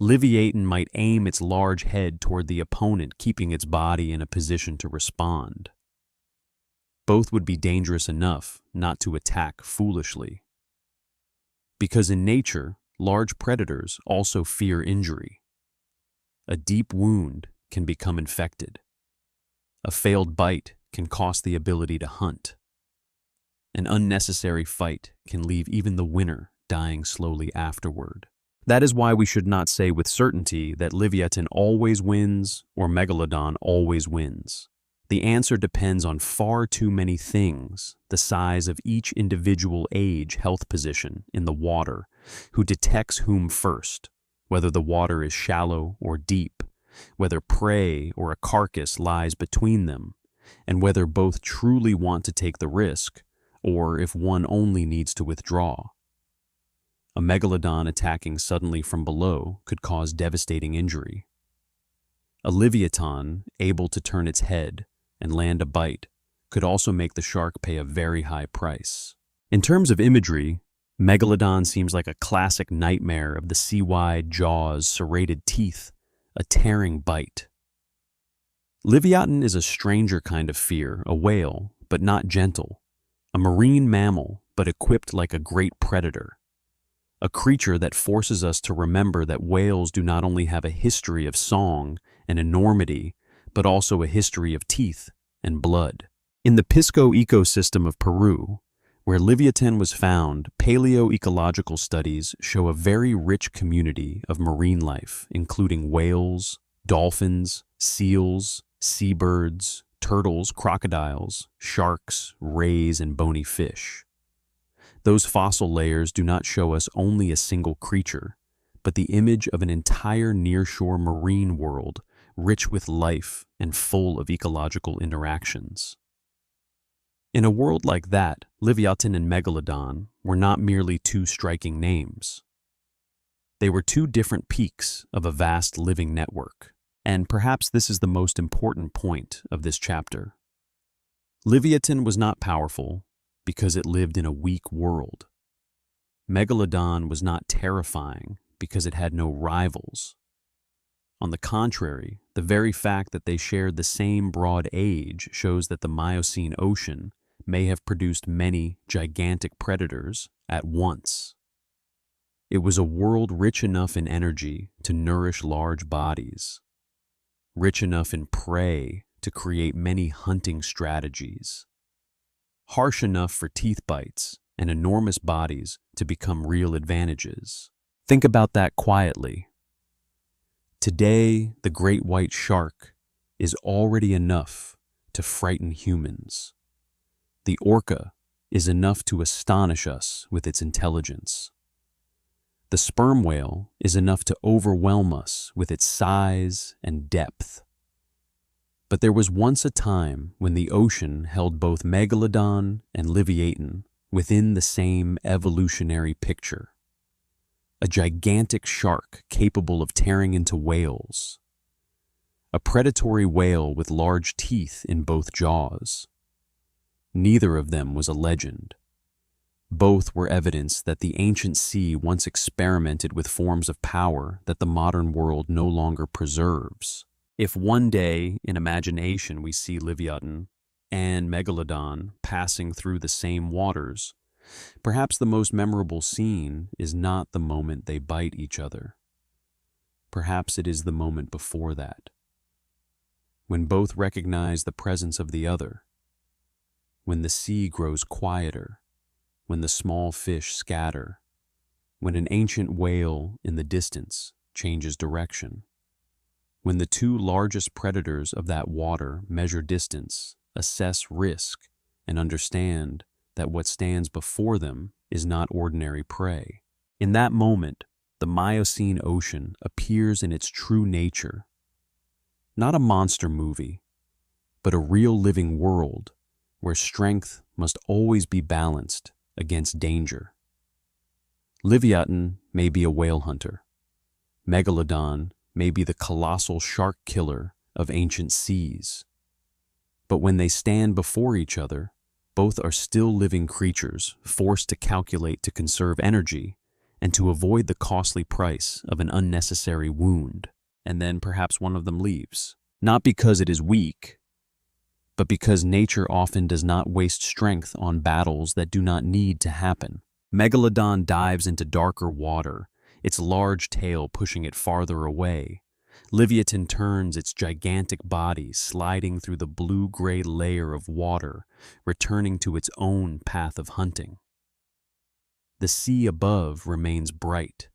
Livyatan might aim its large head toward the opponent, keeping its body in a position to respond. Both would be dangerous enough not to attack foolishly. Because in nature, large predators also fear injury. A deep wound can become infected. A failed bite can cost the ability to hunt. An unnecessary fight can leave even the winner dying slowly afterward. That is why we should not say with certainty that Livyatan always wins or Megalodon always wins. The answer depends on far too many things: the size of each individual age, health position in the water, who detects whom first, whether the water is shallow or deep, whether prey or a carcass lies between them, and whether both truly want to take the risk, or if one only needs to withdraw. A megalodon attacking suddenly from below could cause devastating injury. A Livyatan, able to turn its head and land a bite, could also make the shark pay a very high price. In terms of imagery, Megalodon seems like a classic nightmare of the sea-wide jaws, serrated teeth, a tearing bite. Livyatan is a stranger kind of fear, a whale, but not gentle, a marine mammal, but equipped like a great predator. A creature that forces us to remember that whales do not only have a history of song and enormity, but also a history of teeth and blood. In the Pisco ecosystem of Peru, where Livyatan was found, paleoecological studies show a very rich community of marine life, including whales, dolphins, seals, seabirds, turtles, crocodiles, sharks, rays, and bony fish. Those fossil layers do not show us only a single creature, but the image of an entire nearshore marine world rich with life and full of ecological interactions. In a world like that, Livyatan and Megalodon were not merely two striking names. They were two different peaks of a vast living network, and perhaps this is the most important point of this chapter. Livyatan was not powerful because it lived in a weak world. Megalodon was not terrifying because it had no rivals. On the contrary, the very fact that they shared the same broad age shows that the Miocene ocean may have produced many gigantic predators at once. It was a world rich enough in energy to nourish large bodies, rich enough in prey to create many hunting strategies, harsh enough for teeth bites and enormous bodies to become real advantages. Think about that quietly. Today, the great white shark is already enough to frighten humans. The orca is enough to astonish us with its intelligence. The sperm whale is enough to overwhelm us with its size and depth. But there was once a time when the ocean held both Megalodon and Livyatan within the same evolutionary picture. A gigantic shark capable of tearing into whales. A predatory whale with large teeth in both jaws. Neither of them was a legend. Both were evidence that the ancient sea once experimented with forms of power that the modern world no longer preserves. If one day, in imagination, we see Livyatan and Megalodon passing through the same waters, perhaps the most memorable scene is not the moment they bite each other. Perhaps it is the moment before that, when both recognize the presence of the other, when the sea grows quieter, when the small fish scatter, when an ancient whale in the distance changes direction, when the two largest predators of that water measure distance, assess risk, and understand that what stands before them is not ordinary prey. In that moment, the Miocene ocean appears in its true nature. Not a monster movie, but a real living world where strength must always be balanced against danger. Livyatan may be a whale hunter. Megalodon may be the colossal shark killer of ancient seas. But when they stand before each other, both are still living creatures forced to calculate to conserve energy and to avoid the costly price of an unnecessary wound. And then perhaps one of them leaves, not because it is weak, but because nature often does not waste strength on battles that do not need to happen. Megalodon dives into darker water, its large tail pushing it farther away. Livyatan turns its gigantic body, sliding through the blue-gray layer of water, returning to its own path of hunting. The sea above remains bright.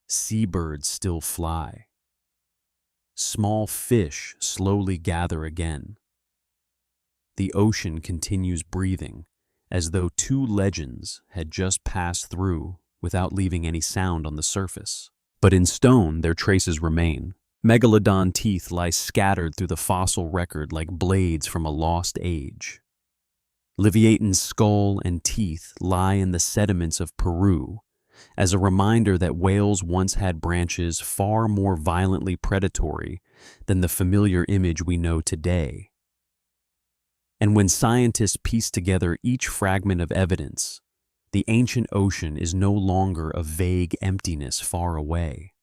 Seabirds still fly. Small fish slowly gather again. The ocean continues breathing, as though two legends had just passed through without leaving any sound on the surface. But in stone, their traces remain. Megalodon teeth lie scattered through the fossil record like blades from a lost age. Livyatan's skull and teeth lie in the sediments of Peru, as a reminder that whales once had branches far more violently predatory than the familiar image we know today. And when scientists piece together each fragment of evidence, the ancient ocean is no longer a vague emptiness far away.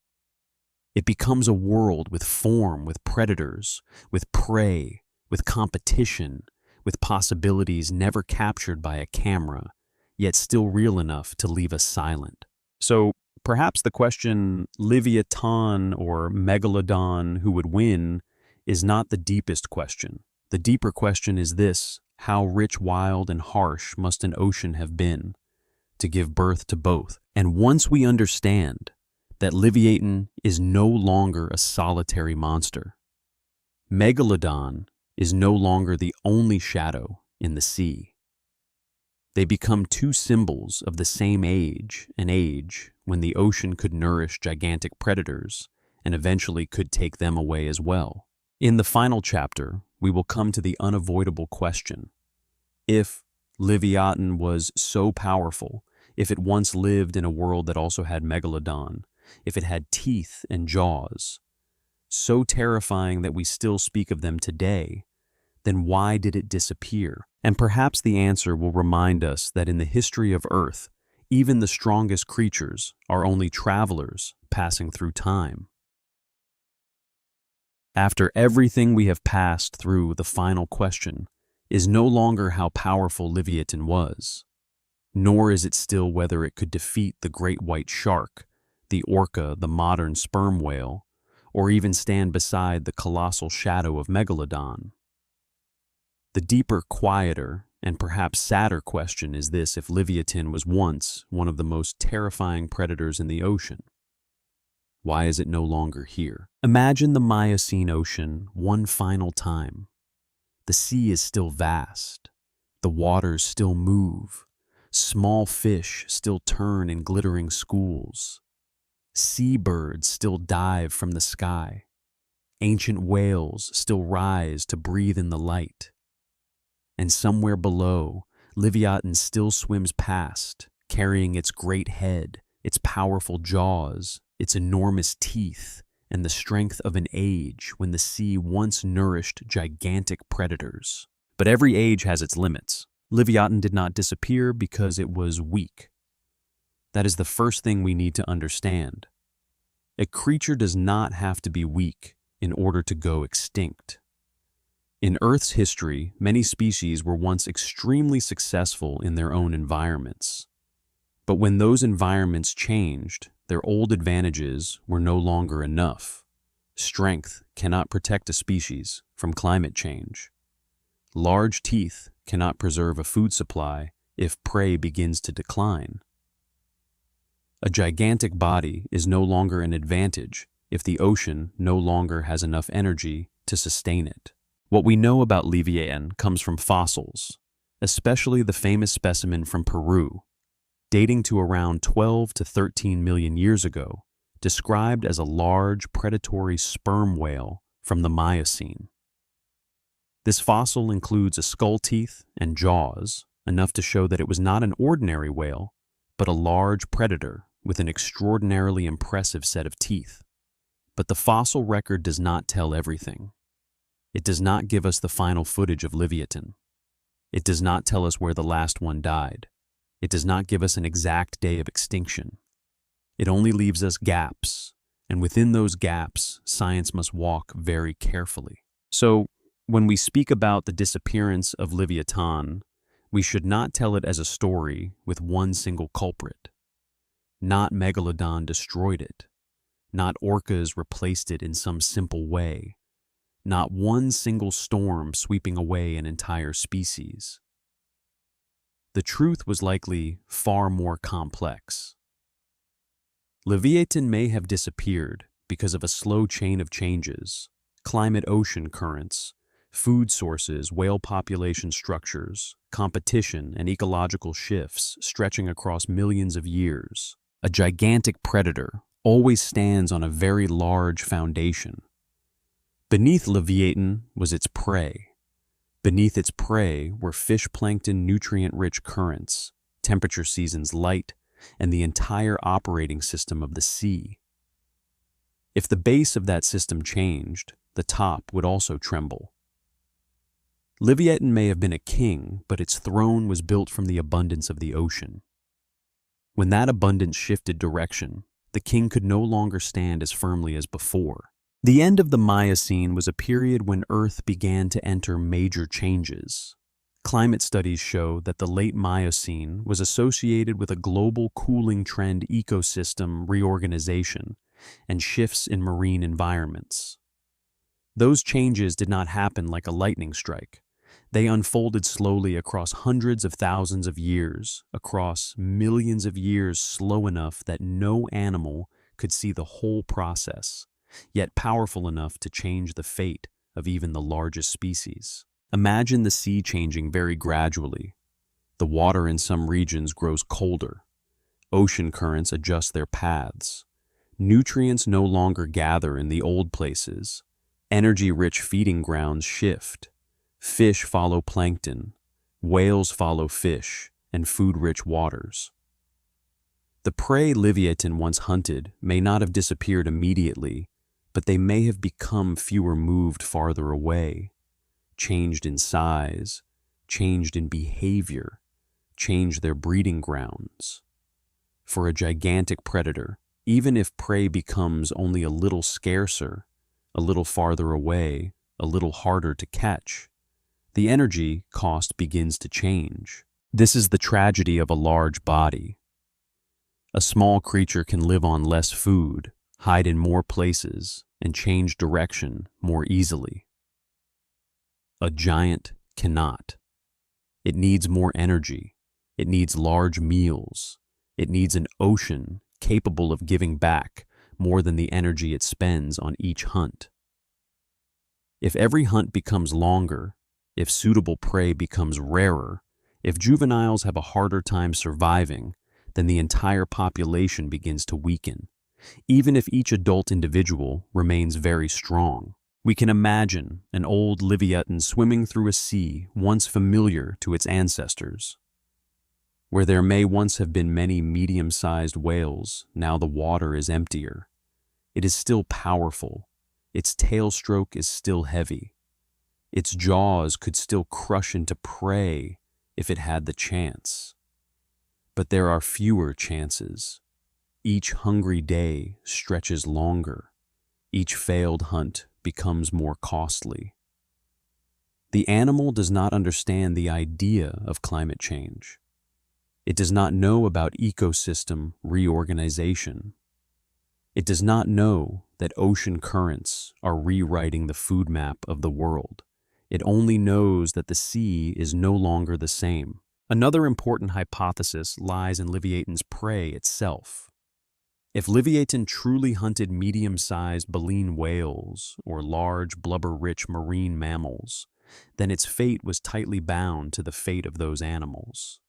It becomes a world with form, with predators, with prey, with competition, with possibilities never captured by a camera, yet still real enough to leave us silent. So perhaps the question, Livyatan or Megalodon, who would win, is not the deepest question. The deeper question is this: how rich, wild, and harsh must an ocean have been to give birth to both? And once we understand that Livyatan is no longer a solitary monster, Megalodon is no longer the only shadow in the sea. They become two symbols of the same age, an age when the ocean could nourish gigantic predators and eventually could take them away as well. In the final chapter, we will come to the unavoidable question: if Livyatan was so powerful, if it once lived in a world that also had Megalodon, if it had teeth and jaws, so terrifying that we still speak of them today, then why did it disappear? And perhaps the answer will remind us that in the history of Earth, even the strongest creatures are only travelers passing through time. After everything we have passed through, the final question is no longer how powerful Livyatan was, nor is it still whether it could defeat the great white shark, the orca, the modern sperm whale, or even stand beside the colossal shadow of Megalodon. The deeper, quieter, and perhaps sadder question is this: if Livyatan was once one of the most terrifying predators in the ocean, why is it no longer here? Imagine the Miocene ocean one final time. The sea is still vast. The waters still move. Small fish still turn in glittering schools. Seabirds still dive from the sky. Ancient whales still rise to breathe in the light. And somewhere below, Livyatan still swims past, carrying its great head, its powerful jaws, its enormous teeth, and the strength of an age when the sea once nourished gigantic predators. But every age has its limits. Livyatan did not disappear because it was weak. That is the first thing we need to understand. A creature does not have to be weak in order to go extinct. In Earth's history, many species were once extremely successful in their own environments. But when those environments changed, their old advantages were no longer enough. Strength cannot protect a species from climate change. Large teeth cannot preserve a food supply if prey begins to decline. A gigantic body is no longer an advantage if the ocean no longer has enough energy to sustain it. What we know about Livyatan comes from fossils, especially the famous specimen from Peru, dating to around 12 to 13 million years ago, described as a large predatory sperm whale from the Miocene. This fossil includes a skull teeth and jaws, enough to show that it was not an ordinary whale, but a large predator with an extraordinarily impressive set of teeth. But the fossil record does not tell everything. It does not give us the final footage of Livyatan. It does not tell us where the last one died. It does not give us an exact day of extinction. It only leaves us gaps, and within those gaps, science must walk very carefully. So, when we speak about the disappearance of Livyatan, we should not tell it as a story with one single culprit. Not Megalodon destroyed it. Not Orcas replaced it in some simple way. Not one single storm sweeping away an entire species. The truth was likely far more complex. Livyatan may have disappeared because of a slow chain of changes: climate, ocean currents, food sources, whale population structures, competition, and ecological shifts stretching across millions of years. A gigantic predator always stands on a very large foundation. Beneath Livyatan was its prey. Beneath its prey were fish plankton nutrient-rich currents, temperature seasons light, and the entire operating system of the sea. If the base of that system changed, the top would also tremble. Livyatan may have been a king, but its throne was built from the abundance of the ocean. When that abundance shifted direction, the king could no longer stand as firmly as before. The end of the Miocene was a period when Earth began to enter major changes. Climate studies show that the late Miocene was associated with a global cooling trend, ecosystem reorganization, and shifts in marine environments. Those changes did not happen like a lightning strike. They unfolded slowly across hundreds of thousands of years, across millions of years, slow enough that no animal could see the whole process, yet powerful enough to change the fate of even the largest species. Imagine the sea changing very gradually. The water in some regions grows colder. Ocean currents adjust their paths. Nutrients no longer gather in the old places. Energy-rich feeding grounds shift. Fish follow plankton. Whales follow fish and food-rich waters. The prey Livyatan once hunted may not have disappeared immediately, but they may have become fewer, moved farther away, changed in size, changed in behavior, changed their breeding grounds. For a gigantic predator, even if prey becomes only a little scarcer, a little farther away, a little harder to catch, the energy cost begins to change. This is the tragedy of a large body. A small creature can live on less food, hide in more places, and change direction more easily. A giant cannot. It needs more energy. It needs large meals. It needs an ocean capable of giving back more than the energy it spends on each hunt. If every hunt becomes longer, if suitable prey becomes rarer, if juveniles have a harder time surviving, then the entire population begins to weaken, even if each adult individual remains very strong. We can imagine an old Livyatan swimming through a sea once familiar to its ancestors. Where there may once have been many medium-sized whales, now the water is emptier. It is still powerful. Its tail stroke is still heavy. Its jaws could still crush into prey if it had the chance. But there are fewer chances. Each hungry day stretches longer. Each failed hunt becomes more costly. The animal does not understand the idea of climate change. It does not know about ecosystem reorganization. It does not know that ocean currents are rewriting the food map of the world. It only knows that the sea is no longer the same. Another important hypothesis lies in Livyatan's prey itself. If Livyatan truly hunted medium-sized baleen whales or large blubber-rich marine mammals, then its fate was tightly bound to the fate of those animals.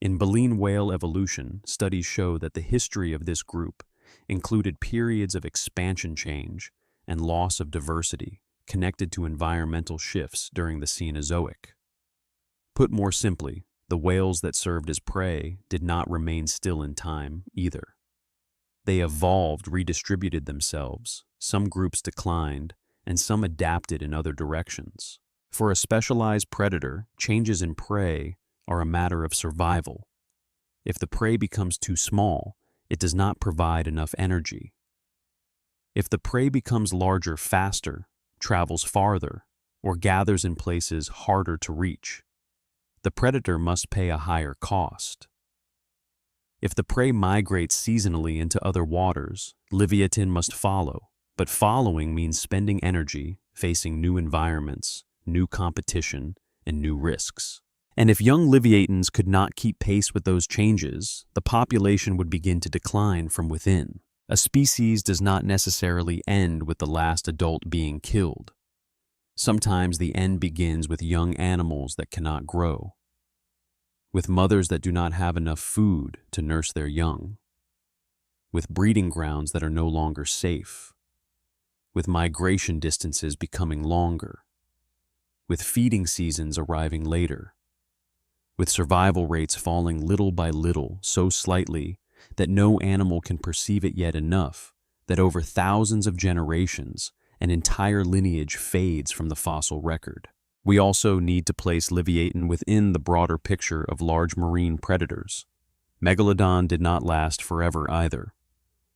In baleen whale evolution, studies show that the history of this group included periods of expansion change and loss of diversity connected to environmental shifts during the Cenozoic. Put more simply, the whales that served as prey did not remain still in time either. They evolved, redistributed themselves, some groups declined, and some adapted in other directions. For a specialized predator, changes in prey are a matter of survival. If the prey becomes too small, it does not provide enough energy. If the prey becomes larger faster, travels farther, or gathers in places harder to reach, the predator must pay a higher cost. If the prey migrates seasonally into other waters, Livyatan must follow, but following means spending energy, facing new environments, new competition, and new risks. And if young Livyatans could not keep pace with those changes, the population would begin to decline from within. A species does not necessarily end with the last adult being killed. Sometimes the end begins with young animals that cannot grow, with mothers that do not have enough food to nurse their young, with breeding grounds that are no longer safe, with migration distances becoming longer, with feeding seasons arriving later, with survival rates falling little by little so slightly that no animal can perceive it yet enough that over thousands of generations, an entire lineage fades from the fossil record. We also need to place Livyatan within the broader picture of large marine predators. Megalodon did not last forever either.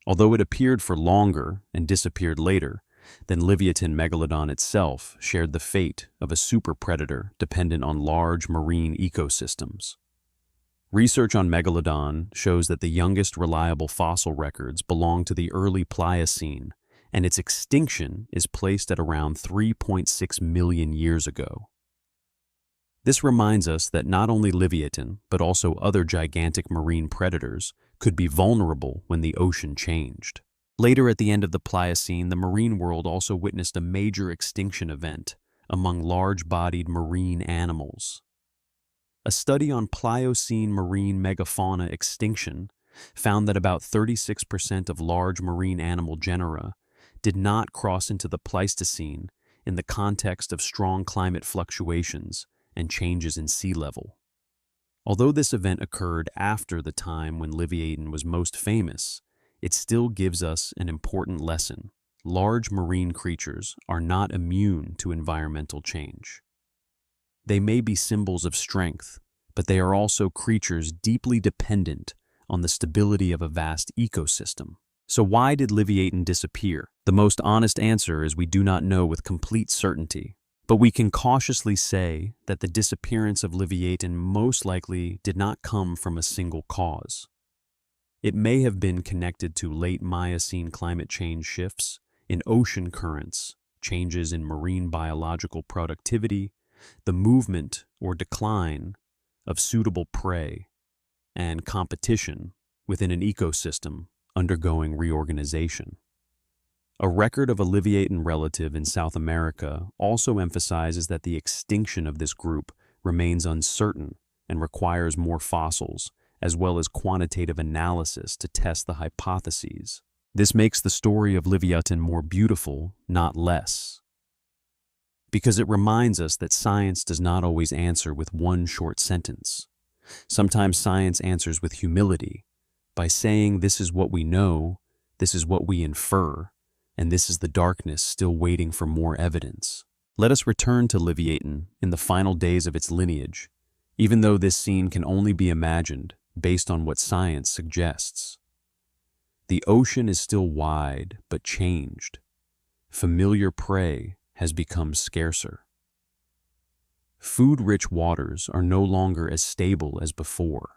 Although it appeared for longer and disappeared later, then Livyatan Megalodon itself shared the fate of a super predator dependent on large marine ecosystems. Research on Megalodon shows that the youngest reliable fossil records belong to the early Pliocene, and its extinction is placed at around 3.6 million years ago. This reminds us that not only Livyatan, but also other gigantic marine predators could be vulnerable when the ocean changed. Later at the end of the Pliocene, the marine world also witnessed a major extinction event among large-bodied marine animals. A study on Pliocene marine megafauna extinction found that about 36% of large marine animal genera did not cross into the Pleistocene in the context of strong climate fluctuations and changes in sea level. Although this event occurred after the time when Livyatan was most famous, it still gives us an important lesson. Large marine creatures are not immune to environmental change. They may be symbols of strength, but they are also creatures deeply dependent on the stability of a vast ecosystem. So why did Livyatan disappear? The most honest answer is we do not know with complete certainty, but we can cautiously say that the disappearance of Livyatan most likely did not come from a single cause. It may have been connected to late Miocene climate change shifts in ocean currents, changes in marine biological productivity, the movement or decline of suitable prey, and competition within an ecosystem undergoing reorganization. A record of a Livyatan relative in South America also emphasizes that the extinction of this group remains uncertain and requires more fossils, as well as quantitative analysis to test the hypotheses. This makes the story of Livyatan more beautiful, not less, because it reminds us that science does not always answer with one short sentence. Sometimes science answers with humility, by saying this is what we know, this is what we infer, and this is the darkness still waiting for more evidence. Let us return to Livyatan in the final days of its lineage, even though this scene can only be imagined based on what science suggests. The ocean is still wide, but changed. Familiar prey has become scarcer. Food-rich waters are no longer as stable as before.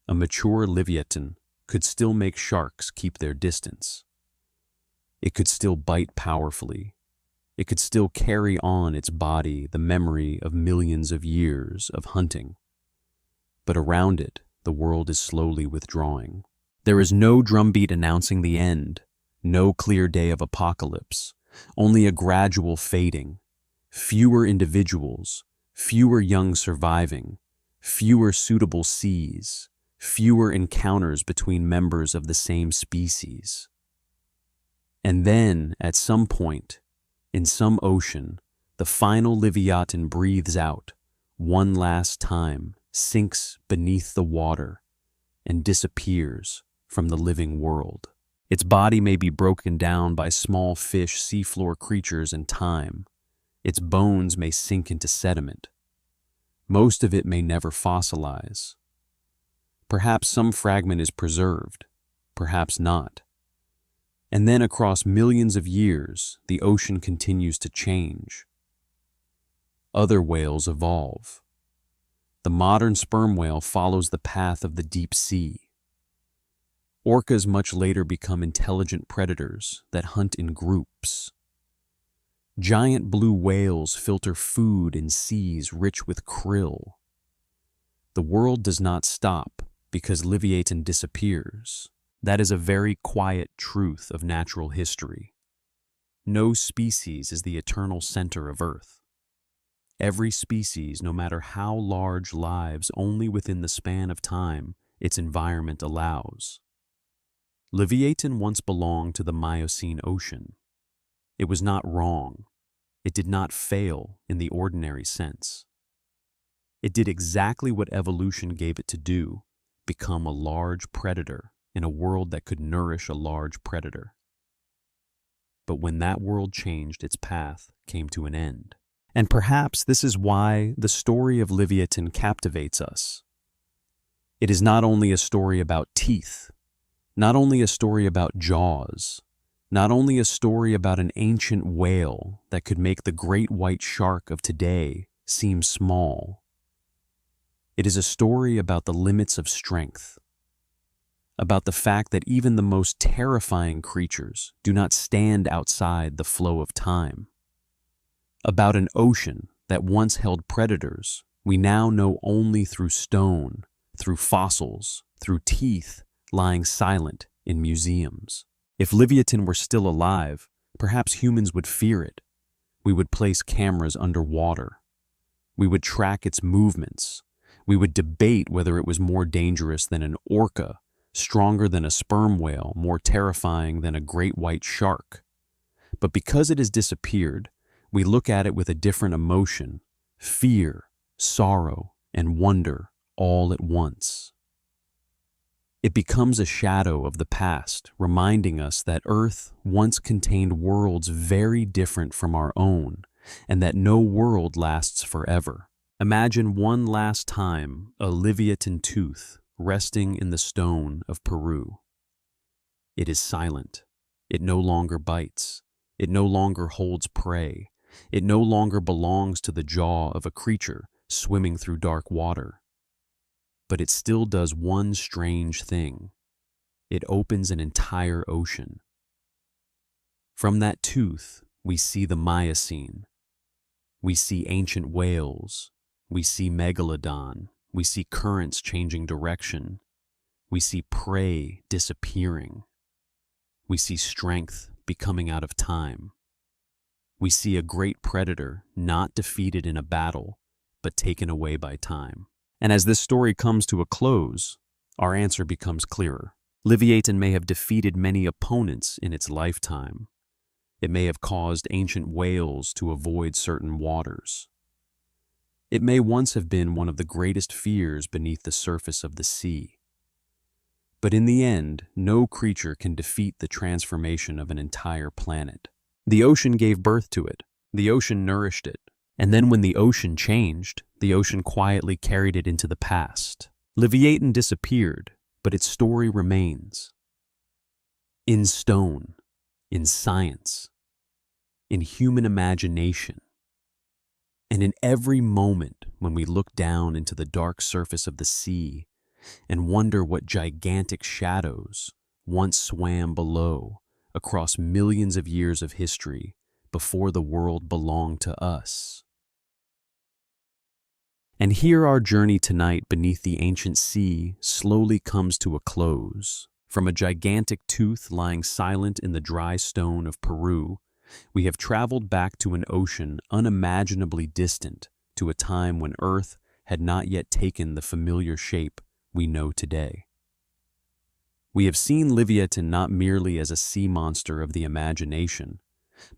A mature Livyatan could still make sharks keep their distance. It could still bite powerfully. It could still carry on its body the memory of millions of years of hunting. But around it, the world is slowly withdrawing. There is no drumbeat announcing the end, no clear day of apocalypse, only a gradual fading, fewer individuals, fewer young surviving, fewer suitable seas, fewer encounters between members of the same species. And then, at some point, in some ocean, the final Livyatan breathes out, one last time, sinks beneath the water, and disappears from the living world. Its body may be broken down by small fish, seafloor creatures, and time. Its bones may sink into sediment. Most of it may never fossilize. Perhaps some fragment is preserved, perhaps not. And then across millions of years, the ocean continues to change. Other whales evolve. The modern sperm whale follows the path of the deep sea. Orcas much later become intelligent predators that hunt in groups. Giant blue whales filter food in seas rich with krill. The world does not stop because Livyatan disappears. That is a very quiet truth of natural history. No species is the eternal center of Earth. Every species, no matter how large, lives only within the span of time its environment allows. Livyatan once belonged to the Miocene ocean. It was not wrong. It did not fail in the ordinary sense. It did exactly what evolution gave it to do, become a large predator in a world that could nourish a large predator. But when that world changed, its path came to an end. And perhaps this is why the story of Livyatan captivates us. It is not only a story about teeth, not only a story about jaws, not only a story about an ancient whale that could make the great white shark of today seem small. It is a story about the limits of strength, about the fact that even the most terrifying creatures do not stand outside the flow of time, about an ocean that once held predators we now know only through stone, through fossils, through teeth lying silent in museums. If Livyatan were still alive, perhaps humans would fear it. We would place cameras underwater. We would track its movements. We would debate whether it was more dangerous than an orca, stronger than a sperm whale, more terrifying than a great white shark. But because it has disappeared, we look at it with a different emotion, fear, sorrow, and wonder all at once. It becomes a shadow of the past, reminding us that Earth once contained worlds very different from our own, and that no world lasts forever. Imagine one last time a Livyatan tooth resting in the stone of Peru. It is silent. It no longer bites. It no longer holds prey. It no longer belongs to the jaw of a creature swimming through dark water. But it still does one strange thing. It opens an entire ocean. From that tooth, we see the Miocene. We see ancient whales. We see Megalodon. We see currents changing direction. We see prey disappearing. We see strength becoming out of time. We see a great predator not defeated in a battle, but taken away by time. And as this story comes to a close, our answer becomes clearer. Livyatan may have defeated many opponents in its lifetime. It may have caused ancient whales to avoid certain waters. It may once have been one of the greatest fears beneath the surface of the sea. But in the end, no creature can defeat the transformation of an entire planet. The ocean gave birth to it. The ocean nourished it. And then when the ocean changed, the ocean quietly carried it into the past. Livyatan disappeared, but its story remains. In stone, in science, in human imagination, and in every moment when we look down into the dark surface of the sea and wonder what gigantic shadows once swam below across millions of years of history before the world belonged to us. And here our journey tonight beneath the ancient sea slowly comes to a close. From a gigantic tooth lying silent in the dry stone of Peru, we have traveled back to an ocean unimaginably distant, to a time when Earth had not yet taken the familiar shape we know today. We have seen Livyatan not merely as a sea monster of the imagination,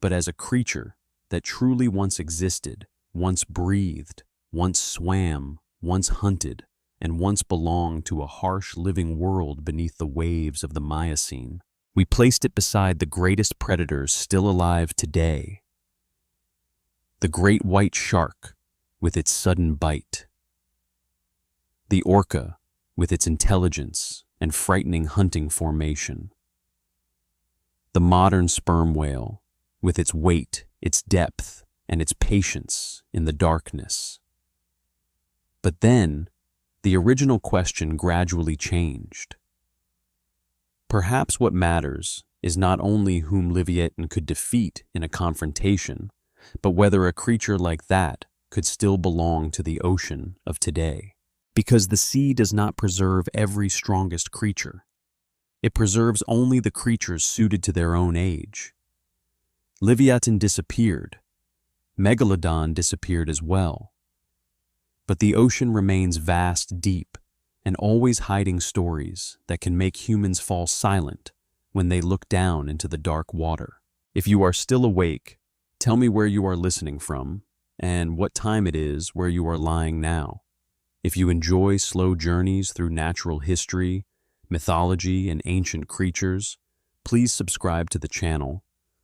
but as a creature that truly once existed, once breathed, once swam, once hunted, and once belonged to a harsh living world beneath the waves of the Miocene. We placed it beside the greatest predators still alive today. The great white shark with its sudden bite. The orca with its intelligence and frightening hunting formation. The modern sperm whale with its weight, its depth, and its patience in the darkness. But then, the original question gradually changed. Perhaps what matters is not only whom Livyatan could defeat in a confrontation, but whether a creature like that could still belong to the ocean of today. Because the sea does not preserve every strongest creature. It preserves only the creatures suited to their own age. Livyatan disappeared. Megalodon disappeared as well. But the ocean remains vast, deep, and always hiding stories that can make humans fall silent when they look down into the dark water. If you are still awake, tell me where you are listening from and what time it is where you are lying now. If you enjoy slow journeys through natural history, mythology, and ancient creatures, please subscribe to the channel,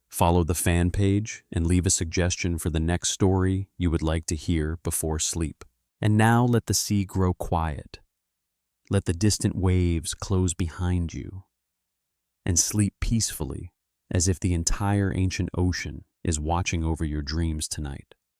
follow the fan page, and leave a suggestion for the next story you would like to hear before sleep. And now let the sea grow quiet. Let the distant waves close behind you, and sleep peacefully as if the entire ancient ocean is watching over your dreams tonight.